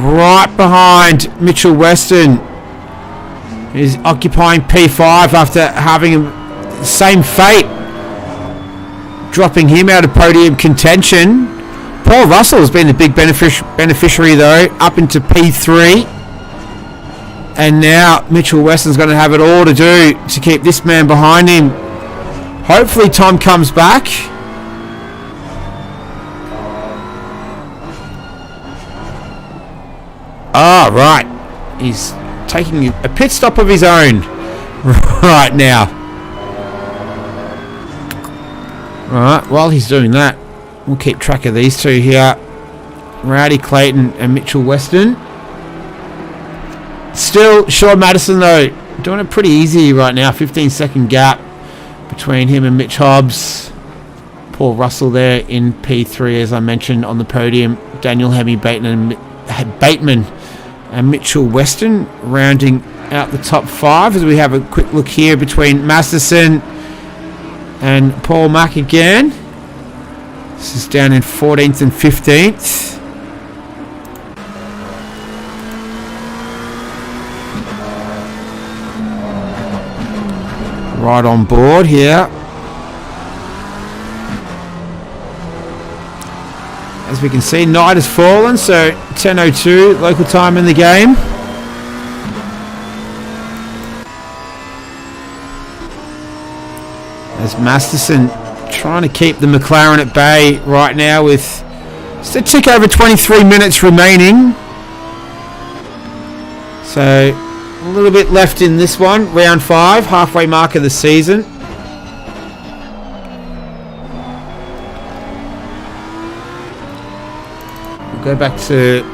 right behind Mitchell Weston is occupying P5 after having same fate, dropping him out of podium contention. Paul Russell has been the big beneficiary though, up into P3, and now Mitchell Weston's going to have it all to do to keep this man behind him Hopefully Tom comes back. Ah, right. He's taking a pit stop of his own right now. Right, while he's doing that, we'll keep track of these two here. Rowdy Clayton and Mitchell Weston. Still, Sean Madison, though, doing it pretty easy right now. 15-second gap between him and Mitch Hobbs. Paul Russell there in P3, as I mentioned, on the podium. Daniel Hemi Bateman and Mitchell Weston rounding out the top 5 as we have a quick look here between Masterson and Paul Mack again. This is down in 14th and 15th. Right on board here. As we can see, night has fallen, so 10:02 local time in the game. As Masterson trying to keep the McLaren at bay right now with just a tick over 23 minutes remaining. So a little bit left in this one, round 5, halfway mark of the season. We'll go back to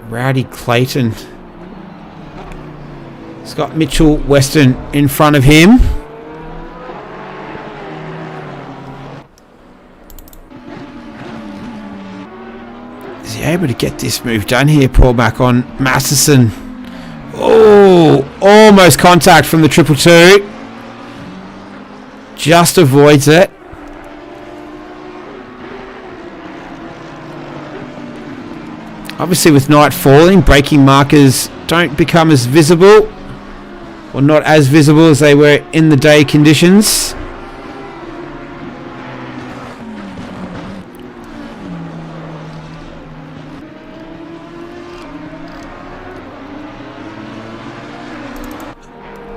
Rowdy Clayton. He's got Mitchell Weston in front of him. Is he able to get this move done here? Paul back on Masterson. Oh, almost contact from the 222. Just avoids it. Obviously, with night falling, braking markers don't become as visible, or not as visible as they were in the day conditions.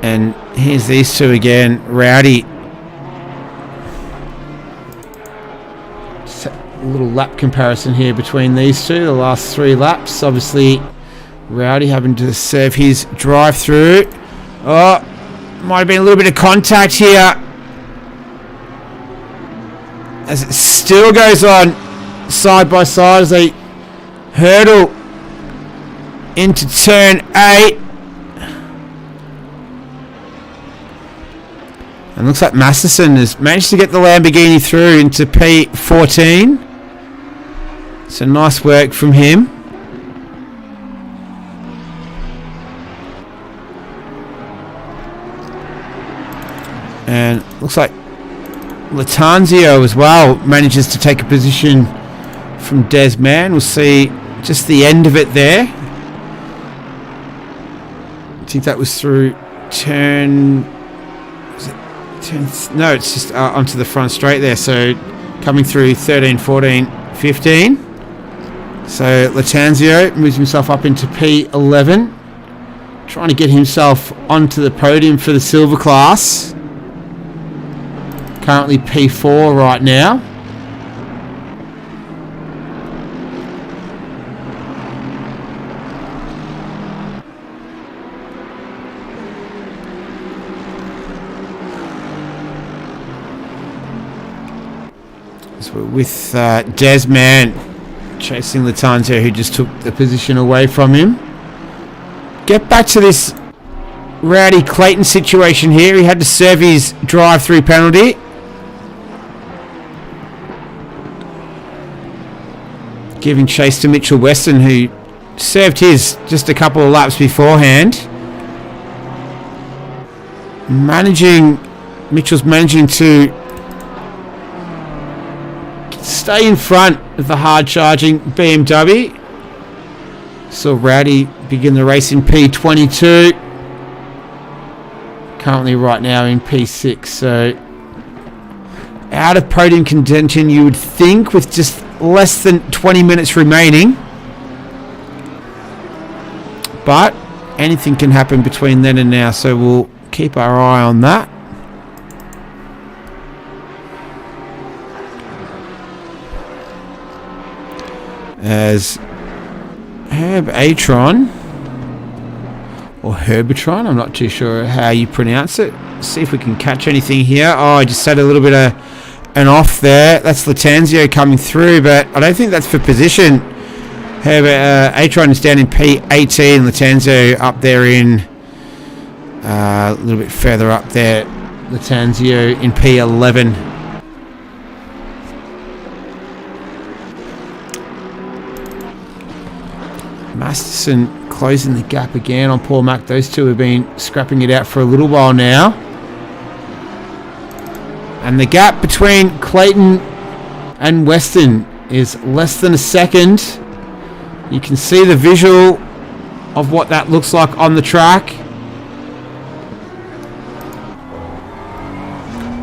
And here's these two again. Rowdy. A little lap comparison here between these two. The last 3 laps. Obviously, Rowdy having to serve his drive through. Oh, might have been a little bit of contact here. As it still goes on side by side as they hurdle into turn 8. And looks like Masterson has managed to get the Lamborghini through into P14. So nice work from him. And looks like Latanzio as well manages to take a position from Desman. We'll see just the end of it there. I think that was through turn... No, it's just onto the front straight there. So coming through 13, 14, 15. So Latanzio moves himself up into P11. Trying to get himself onto the podium for the silver class. Currently P4 right now. So we're with Desman chasing Latanzio, who just took the position away from him. Get back to this Rowdy Clayton situation here. He had to serve his drive-through penalty. Giving chase to Mitchell Weston, who served his just a couple of laps beforehand. Mitchell's managing to stay in front of the hard-charging BMW. Saw Rowdy begin the race in P22. Currently right now in P6, so out of podium contention, you would think, with just less than 20 minutes remaining. But anything can happen between then and now, so we'll keep our eye on that. As Herbatron, or Herbatron, I'm not too sure how you pronounce it. See if we can catch anything here. Oh, I just had a little bit of an off there. That's Latanzio coming through, but I don't think that's for position. Atron is down in P18, Latanzio up there in a little bit further up there. Latanzio in P11. Masterson closing the gap again on Paul Mack. Those two have been scrapping it out for a little while now. And the gap between Clayton and Weston is less than a second. You can see the visual of what that looks like on the track.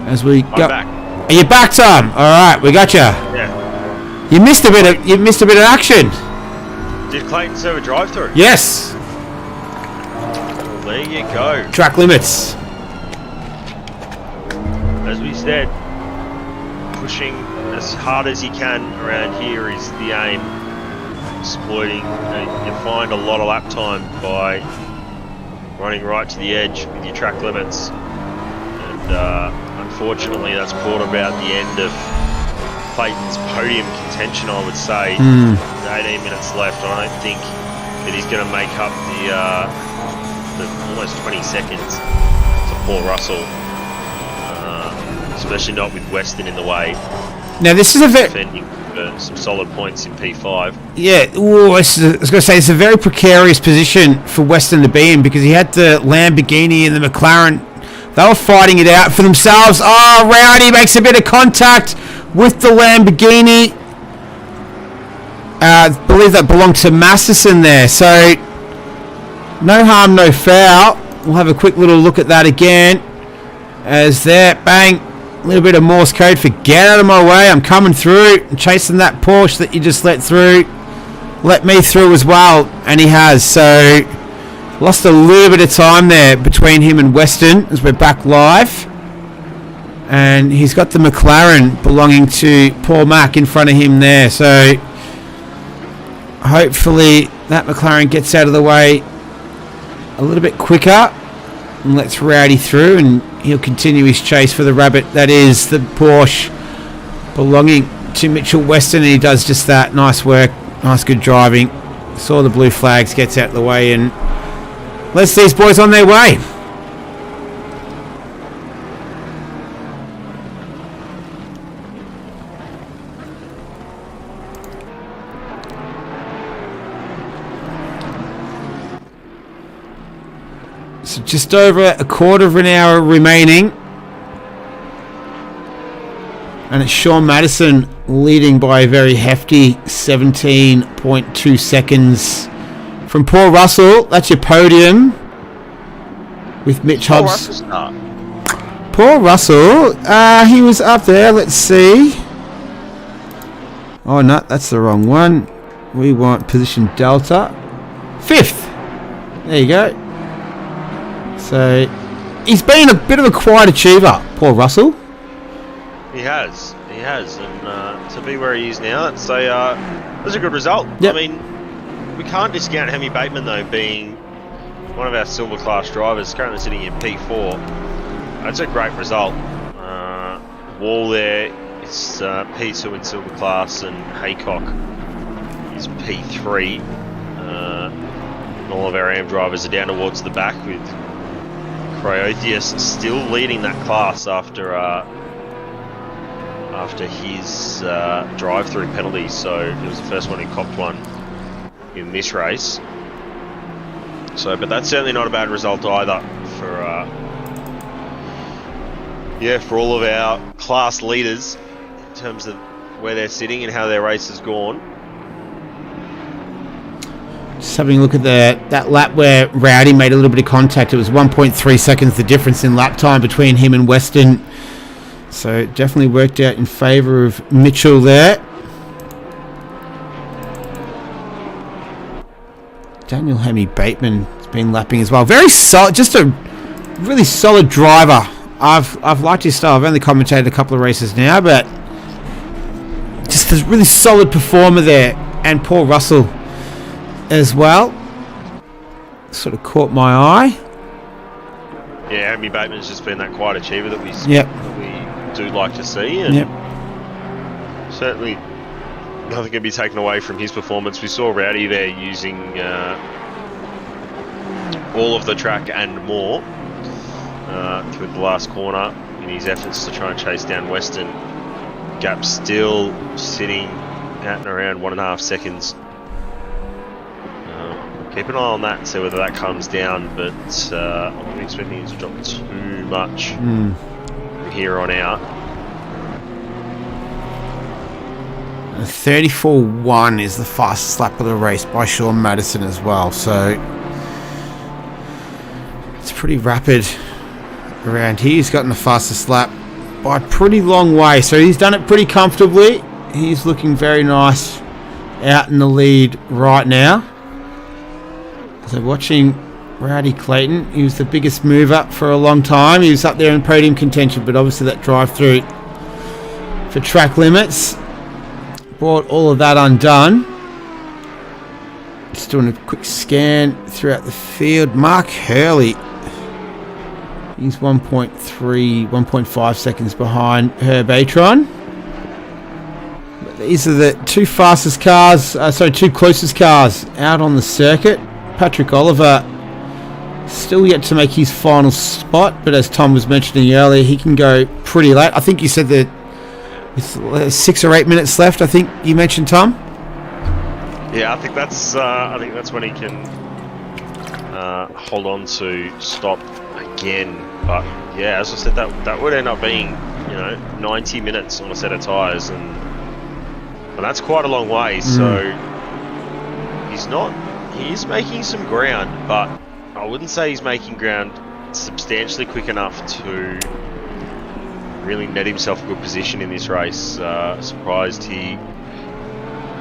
As we go. Back. Are you back, Tom? All right, we got you. Yeah. You missed a bit of action. Did Clayton serve a drive-through? Yes. Well, there you go. Track limits. As we said, pushing as hard as you can around here is the aim. Exploiting. You find a lot of lap time by running right to the edge with your track limits. And unfortunately, that's brought about the end of Clayton's podium contention, I would say. 18 minutes left. I don't think that he's going to make up the almost 20 seconds to Paul Russell, especially not with Weston in the way. Now this is a very defending for some solid points in P5. Yeah, I was going to say it's a very precarious position for Weston to be in because he had the Lamborghini and the McLaren. They were fighting it out for themselves. Oh, Rowdy makes a bit of contact with the Lamborghini. I believe that belonged to Masterson there. So, no harm, no foul. We'll have a quick little look at that again. As there, bang, a little bit of Morse code for get out of my way. I'm coming through. I'm chasing that Porsche that you just let through. Let me through as well. And he has. So, lost a little bit of time there between him and Weston as we're back live. And he's got the McLaren belonging to Paul Mack in front of him there. So, hopefully that McLaren gets out of the way a little bit quicker and lets Rowdy through, and he'll continue his chase for the rabbit. That is the Porsche belonging to Mitchell Weston, and he does just that. Nice work, nice good driving. Saw the blue flags, gets out of the way, and lets these boys on their way. So just over a quarter of an hour remaining. And it's Sean Madison leading by a very hefty 17.2 seconds from Paul Russell. That's your podium with Mitch Hobbs. Paul Russell, he was up there. Let's see. Oh, no, that's the wrong one. We want position Delta. 5th. There you go. So, he's been a bit of a quiet achiever, Paul Russell. He has, and to be where he is now, that's a good result. Yep. I mean, we can't discount Hemi Bateman though, being one of our silver class drivers, currently sitting in P4. That's a great result. Wall there is P2 in silver class, and Haycock is P3. And all of our AM drivers are down towards the back, with Cryotheus still leading that class after his drive-through penalty. So he was the first one who copped one in this race. So, but that's certainly not a bad result either for all of our class leaders in terms of where they're sitting and how their race has gone. Just having a look at that lap where Rowdy made a little bit of contact. It was 1.3 seconds the difference in lap time between him and Weston. So it definitely worked out in favour of Mitchell there. Daniel Hemi Bateman has been lapping as well. Very solid, just a really solid driver. I've liked his style. I've only commentated a couple of races now, but just a really solid performer there. And Paul Russell as well. Sort of caught my eye. Yeah, Amy Bateman's just been that quiet achiever that we do like to see. And certainly nothing can be taken away from his performance. We saw Rowdy there using all of the track and more through the last corner in his efforts to try and chase down Western. Gap still sitting at and around 1.5 seconds. Keep an eye on that and see whether that comes down, but I'm not expecting it to drop too much from here on out. 34.1 is the fastest lap of the race by Sean Madison as well, so it's pretty rapid around here. He's gotten the fastest lap by a pretty long way, so he's done it pretty comfortably. He's looking very nice out in the lead right now. So watching Rowdy Clayton, he was the biggest mover for a long time. He was up there in podium contention, but obviously that drive through for track limits brought all of that undone. Just doing a quick scan throughout the field. Mark Hurley, he's 1.5 seconds behind Herb Atron. These are the two fastest cars, two closest cars out on the circuit. Patrick Oliver still yet to make his final spot, but as Tom was mentioning earlier, he can go pretty late. I think you said that with 6 or 8 minutes left. I think you mentioned, Tom. Yeah, I think that's when he can hold on to stop again. But yeah, as I said, that would end up being 90 minutes on a set of tyres, and that's quite a long way. So he is making some ground, but I wouldn't say he's making ground substantially quick enough to really net himself a good position in this race. Surprised he,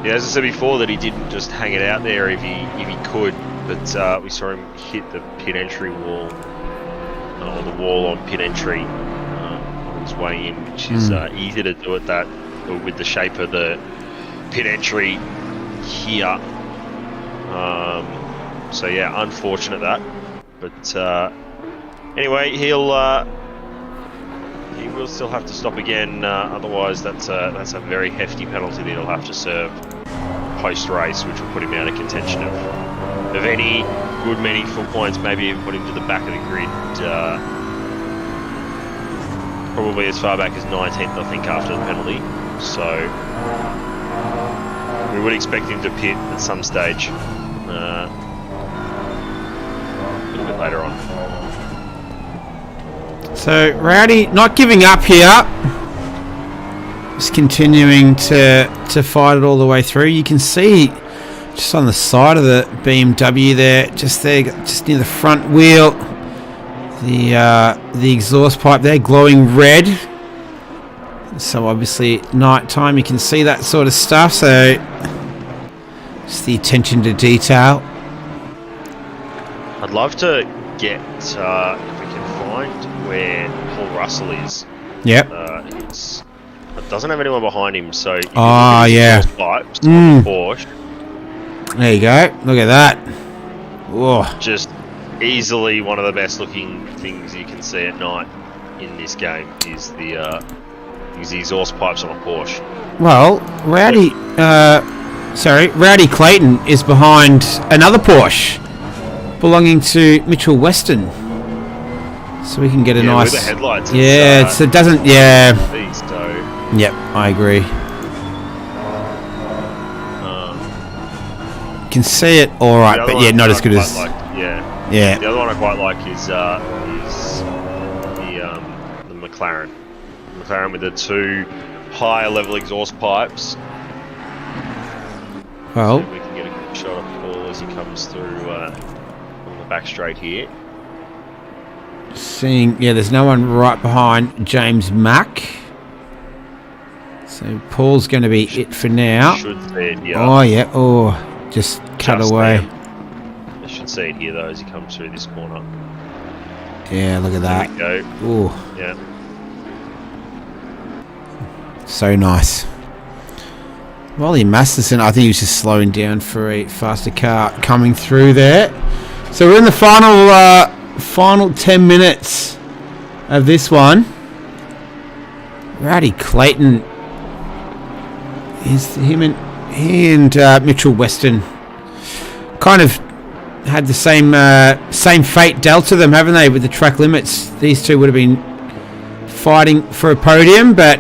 as I said before, that he didn't just hang it out there if he could, but we saw him hit the pit entry wall, or the wall on pit entry on his way in, which is easy to do it with the shape of the pit entry here. So yeah, unfortunate that, but anyway, he will still have to stop again. Otherwise, that's a very hefty penalty that he'll have to serve post race, which will put him out of contention of any good meaningful points. Maybe even put him to the back of the grid, probably as far back as 19th, I think, after the penalty. So we would expect him to pit at some stage. A little bit later on. So Rowdy not giving up here, just continuing to fight it all the way through. You can see just on the side of the BMW there, just near the front wheel, the exhaust pipe there glowing red. So obviously at night time you can see that sort of stuff. So just the attention to detail. I'd love to get, if we can find where Paul Russell is. Yep. It doesn't have anyone behind him, so you yeah. Pipes on the Porsche. There you go. Look at that. Whoa. Just easily one of the best looking things you can see at night in this game is the exhaust pipes on a Porsche. Well, Rowdy Clayton is behind another Porsche belonging to Mitchell Weston, so we can get a nice. With the headlights. Yeah, it doesn't. Yeah. So. Yep, I agree. You can see it all right, but yeah, not as good as. Yeah. The other one I quite like is the McLaren. The McLaren with the two higher level exhaust pipes. Well, so we can get a good shot of Paul as he comes through on the back straight here. There's no one right behind James Mack. So Paul's going to be it for now. Should see it here. Oh yeah. Oh, just cut away. I should see it here though as he comes through this corner. Yeah, look at that. There we go. Ooh, Yeah. so nice. Wally Masterson, I think he was just slowing down for a faster car coming through there. So we're in the final 10 minutes of this one. Rowdy Clayton, he and Mitchell Weston kind of had the same fate dealt to them, haven't they? With the track limits, these two would have been fighting for a podium, but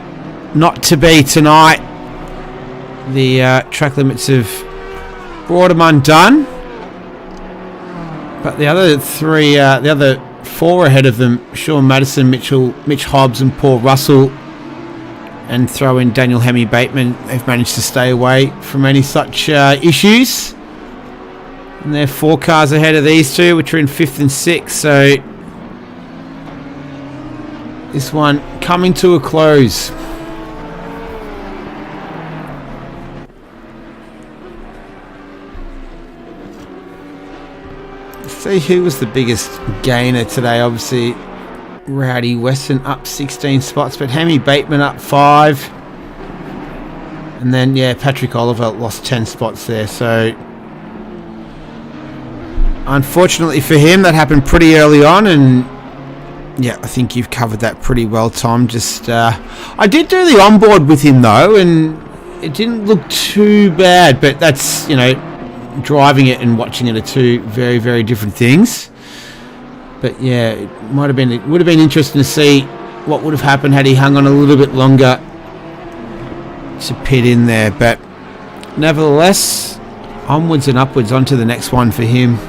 not to be tonight. The track limits have brought them undone. But the other four ahead of them, Sean Madison, Mitch Hobbs and Paul Russell, and throw in Daniel Hemi Bateman, they've managed to stay away from any such issues. And they're 4 cars ahead of these two, which are in 5th and 6th. So this one coming to a close. Let's see who was the biggest gainer today. Obviously, Rowdy Weston up 16 spots, but Hemi Bateman up 5. And then, yeah, Patrick Oliver lost 10 spots there. So unfortunately for him, that happened pretty early on, and yeah, I think you've covered that pretty well, Tom. Just I did do the onboard with him though, and it didn't look too bad, but that's, you know, driving it and watching it are two very, very different things. But yeah, it would have been interesting to see what would have happened had he hung on a little bit longer to pit in there. But nevertheless, onwards and upwards onto the next one for him.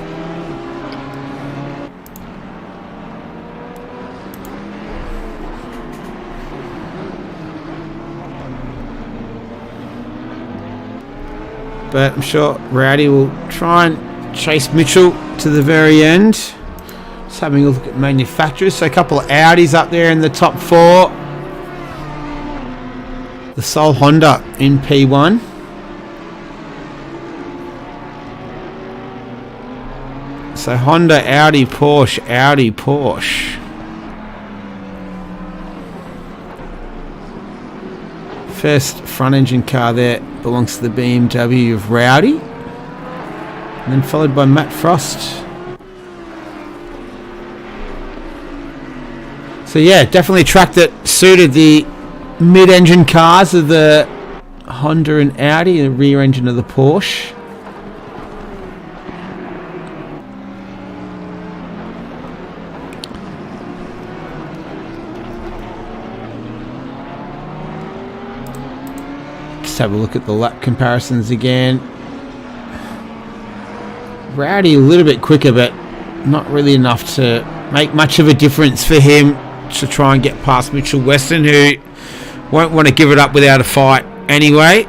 But I'm sure Rowdy will try and chase Mitchell to the very end. Just having a look at manufacturers. So a couple of Audis up there in the top 4. The sole Honda in P1. So Honda, Audi, Porsche, Audi, Porsche. First front engine car there belongs to the BMW of Rowdy, and then followed by Matt Frost. So yeah, definitely a track that suited the mid-engine cars of the Honda and Audi, and the rear engine of the Porsche. Have a look at the lap comparisons again. Rowdy a little bit quicker, but not really enough to make much of a difference for him to try and get past Mitchell Weston, who won't want to give it up without a fight anyway.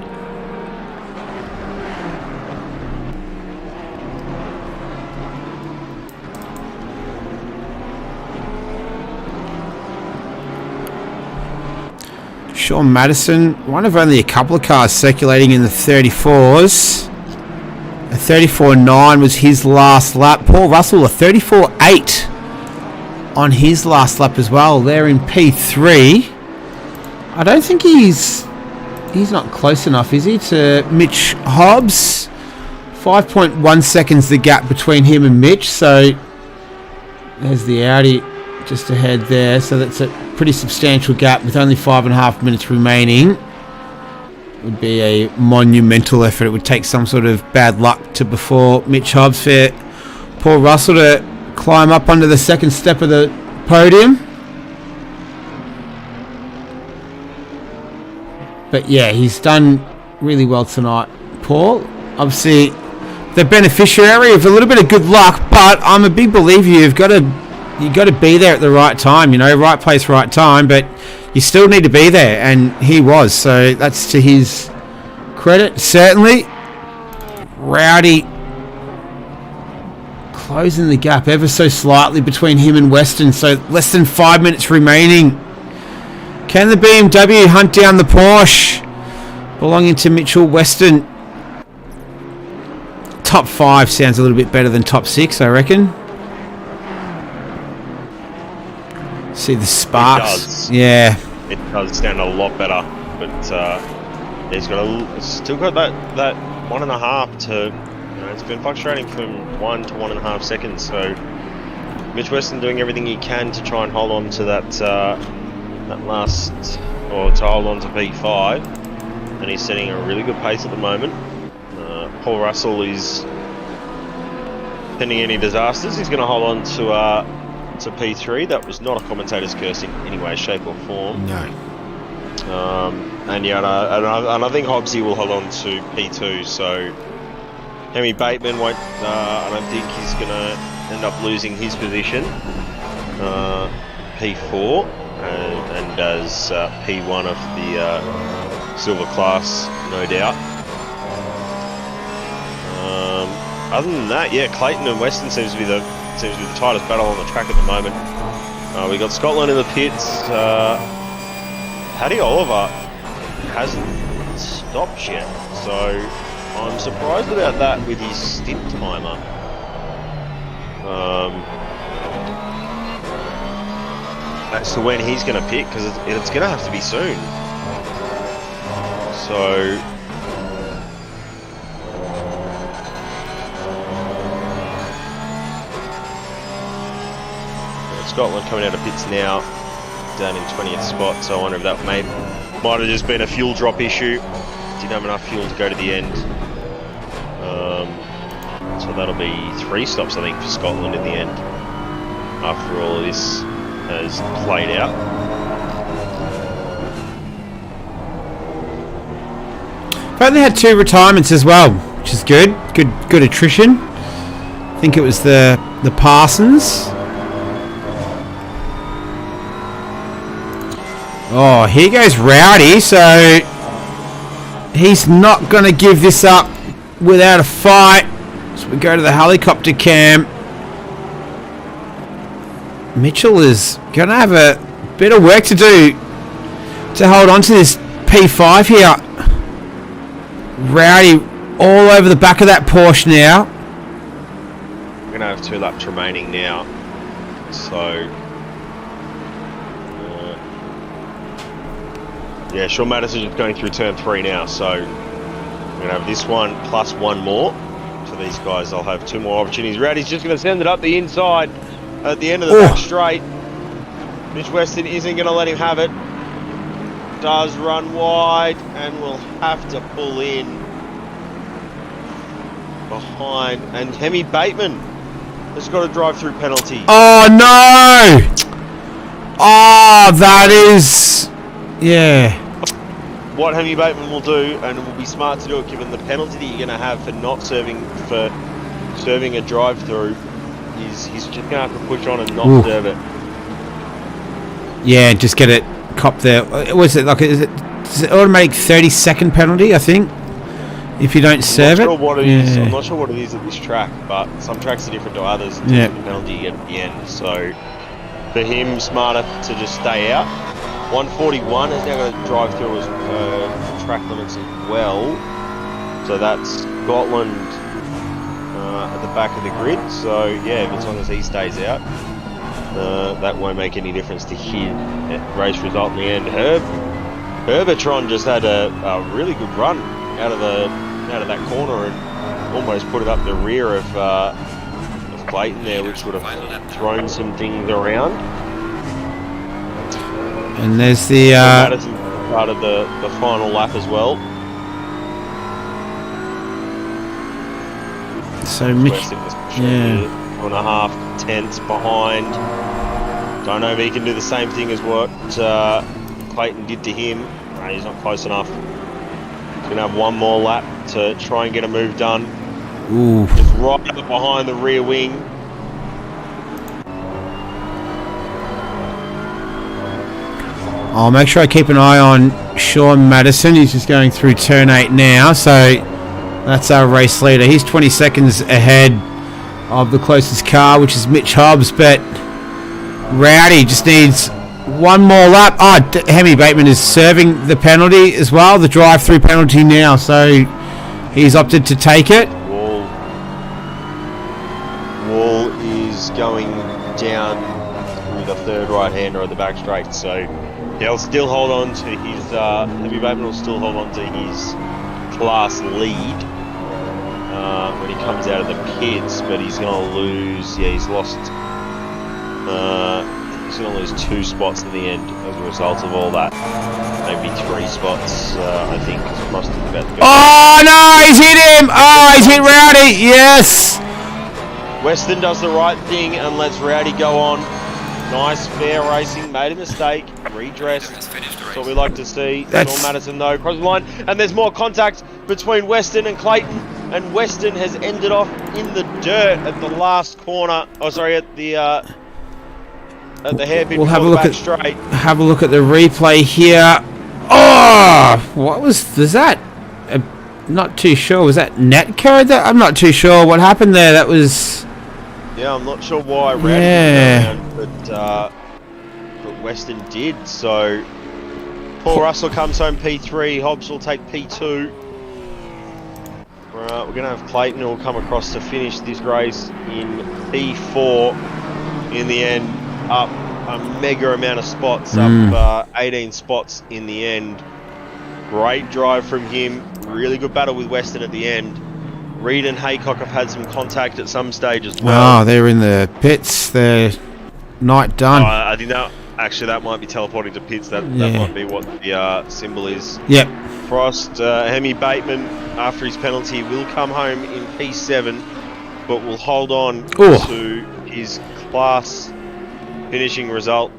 Sean Madison, one of only a couple of cars circulating in the 34s. A 34.9 was his last lap. Paul Russell, a 34.8 on his last lap as well. They're in P3. I don't think he's not close enough, is he, to Mitch Hobbs? 5.1 seconds the gap between him and Mitch. So there's the Audi just ahead there. So that's a pretty substantial gap with only 5.5 minutes remaining. It would be a monumental effort. It would take some sort of bad luck to before Mitch Hobbs for Paul Russell to climb up onto the second step of the podium. But yeah, he's done really well tonight, Paul. Obviously the beneficiary of a little bit of good luck, but I'm a big believer you've got to be there at the right time, you know, right place, right time, but you still need to be there, and he was, so that's to his credit, certainly. Rowdy closing the gap ever so slightly between him and Weston, so less than 5 minutes remaining. Can the BMW hunt down the Porsche belonging to Mitchell Weston? Top 5 sounds a little bit better than top 6, I reckon. See the sparks? It does. Yeah. It does stand a lot better, but he's still got that 1.5 to. It's been fluctuating from 1 to 1.5 seconds. So Mitch Weston doing everything he can to try and hold on to that last, or to hold on to P5, and he's setting a really good pace at the moment. Paul Russell is, pending any disasters, he's going to hold on to P3. That was not a commentator's curse in any way, shape or form. No. And I think Hobbsy will hold on to P2. So Hemi Bateman won't. I don't think he's going to end up losing his position. P4 and as P1 of the silver class, no doubt. Other than that, yeah, Clayton and Weston seems to be the tightest battle on the track at the moment. We got Scotland in the pits. Paddy Oliver hasn't stopped yet, so I'm surprised about that with his stint timer. As to when he's going to pick, because it's going to have to be soon. So Scotland coming out of pits now, down in 20th spot, so I wonder if that might have just been a fuel drop issue. Didn't have enough fuel to go to the end. So that'll be 3 stops, I think, for Scotland in the end, after all of this has played out. I've only had 2 retirements as well, which is good. Good attrition. I think it was the Parsons. Oh, here goes Rowdy, so he's not going to give this up without a fight. So we go to the helicopter cam. Mitchell is going to have a bit of work to do to hold on to this P5 here. Rowdy all over the back of that Porsche now. We're going to have 2 laps remaining now, so yeah, Sean Madison is going through turn 3 now, so we're going to have this one plus 1 more. So these guys, I'll have 2 more opportunities. Rowdy's just going to send it up the inside at the end of the back straight. Mitch Weston isn't going to let him have it. Does run wide and will have to pull in behind. And Hemi Bateman has got a drive-through penalty. Oh, no! Oh, that is... Yeah. What Hemi Bateman will do, and it will be smart to do it given the penalty that you're going to have for not serving a drive-through, is he's just going to have to push on and not serve it. Yeah, just get it cop there. Was it like, is it automatic 30-second penalty, I think, if you don't serve it? I'm not sure what it is at this track, but some tracks are different to others in terms of the penalty you get at the end. So for him, smarter to just stay out. 141 has now got to drive through as track limits as well. So that's Scotland at the back of the grid. So yeah, as long as he stays out, that won't make any difference to his race result in the end. Herbertron just had a really good run out of that corner and almost put it up the rear of Clayton there, which would have thrown some things around. And there's the Madison started the final lap as well. So Mitch, 2.5 tenths behind. Don't know if he can do the same thing as what Clayton did to him. No, he's not close enough. He's gonna have 1 more lap to try and get a move done. Ooh. Just right up behind the rear wing. I'll make sure I keep an eye on Sean Madison. He's just going through turn 8 now, so that's our race leader. He's 20 seconds ahead of the closest car, which is Mitch Hobbs, but Rowdy just needs 1 more lap. Oh, Hemi Bateman is serving the penalty as well, the drive-through penalty now, so he's opted to take it. Wall is going down through the third right left-hander at the back straight. So he'll still hold on to his, Hemi Bateman will still hold on to his class lead when he comes out of the pits, but he's going to lose, he's lost, he's going to lose 2 spots in the end as a result of all that. Maybe 3 spots, I think. Frost is about to go. Oh no, he's hit him! Oh, he's hit Rowdy, yes! Weston does the right thing and lets Rowdy go on. Nice, fair racing, made a mistake, redressed. That's what we like to see. Sean Madison though, cross the line, and there's more contact between Weston and Clayton, and Weston has ended off in the dirt at the last corner. Oh, sorry, at the hairpin. We'll have a look at straight. Have a look at the replay here. Oh, what was that? Not too sure. Was that net code? That I'm not too sure what happened there. That was. Yeah, I'm not sure why Rowdy didn't go down, but Weston did. So Paul Russell comes home P3. Hobbs will take P2. We're going to have Clayton who will come across to finish this race in P4. In the end, up a mega amount of spots, up 18 spots in the end. Great drive from him. Really good battle with Weston at the end. Reed and Haycock have had some contact at some stage as well. Oh, they're in the pits. They're night done. I think that might be teleporting to pits. That might be what the symbol is. Yep. Frost, Hemi Bateman, after his penalty, will come home in P7, but will hold on to his class finishing result.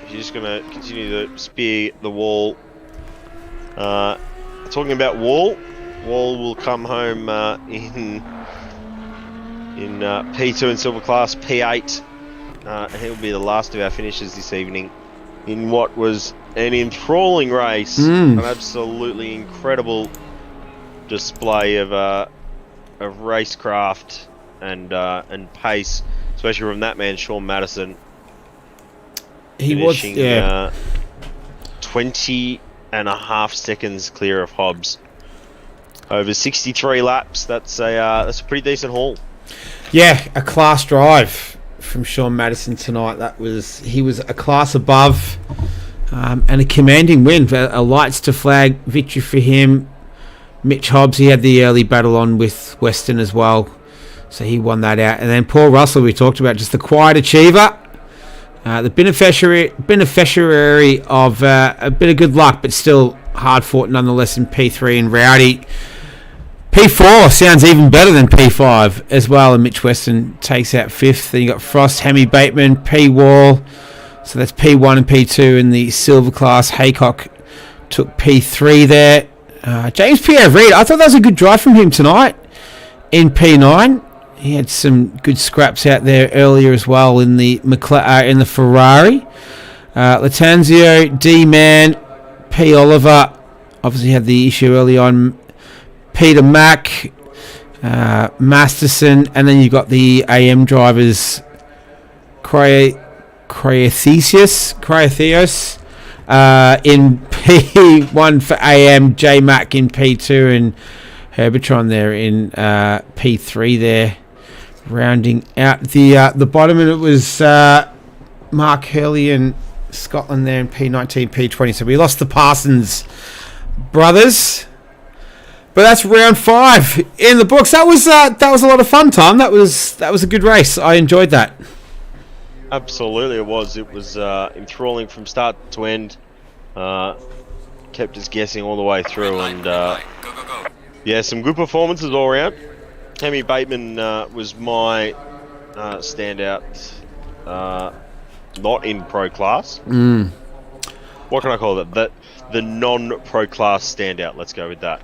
He's just going to continue to spear the wall. Talking about Wall will come home in P2 in silver class, P8, and he'll be the last of our finishers this evening in what was an enthralling race, an absolutely incredible display of racecraft and pace, especially from that man Sean Madison. He finishing, was 20.5 seconds clear of Hobbs. Over 63 laps. That's a pretty decent haul. Yeah, a class drive from Sean Madison tonight. He was a class above, and a commanding win. A lights to flag victory for him. Mitch Hobbs, he had the early battle on with Weston as well, so he won that out. And then Paul Russell, we talked about, just the quiet achiever. The beneficiary of a bit of good luck, but still hard fought nonetheless in P3. And Rowdy, P4 sounds even better than P5 as well. And Mitch Weston takes out 5th. Then you got Frost, Hemi Bateman, P Wall. So that's P1 and P2 in the silver class. Haycock took P3 there. James Pierre Reid, I thought that was a good drive from him tonight in P9. He had some good scraps out there earlier as well in the in the Ferrari. Latanzio, D-Man, P. Oliver, obviously had the issue early on. Peter Mack, Masterson, and then you've got the AM drivers, Cryotheos in P1 for AM, J Mack in P2, and Herbertron there in P3 there. Rounding out the bottom, and it was Mark Hurley and Scotland there in P19, P20. So we lost the Parsons brothers, but that's round 5 in the books. That was a lot of fun, Tom. That was a good race. I enjoyed that. Absolutely, it was. It was enthralling from start to end. Kept us guessing all the way through, and yeah, some good performances all around. Hemi Bateman was my standout, not in pro class. What can I call it? The non-pro class standout. Let's go with that.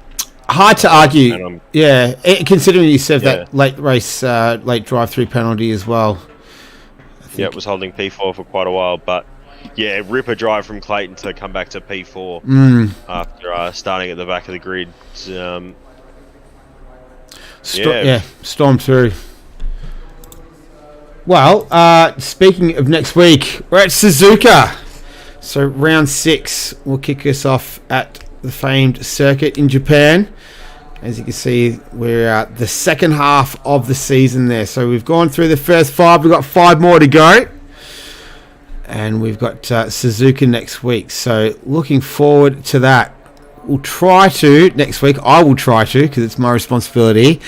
Hard to argue. Yeah, considering you served that late race, late drive-through penalty as well. Yeah, it was holding P4 for quite a while, but yeah, ripper drive from Clayton to come back to P4 after starting at the back of the grid. Storm through. Well, speaking of next week, we're at Suzuka. So round 6 will kick us off at the famed circuit in Japan. As you can see, we're at the second half of the season there. So we've gone through the first 5. We've got 5 more to go. and we've got Suzuka next week. So looking forward to that. We'll try to next week. I will try to, because it's my responsibility,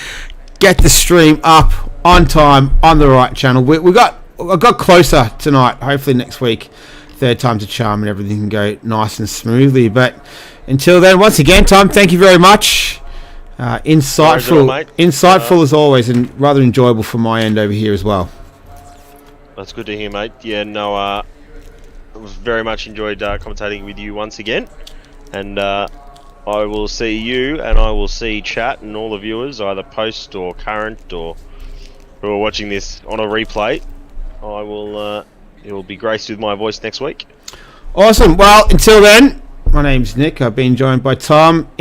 get the stream up on time on the right channel. I got closer tonight. Hopefully next week, third time's a charm, and everything can go nice and smoothly. But until then, once again, Tom, thank you very much. Insightful as always, and rather enjoyable from my end over here as well. That's good to hear, mate. Yeah, no, I very much enjoyed commentating with you once again, and I will see you, and I will see chat and all the viewers, either post or current, or who are watching this on a replay. It will be graced with my voice next week. Awesome. Well, until then, my name's Nick. I've been joined by Tom.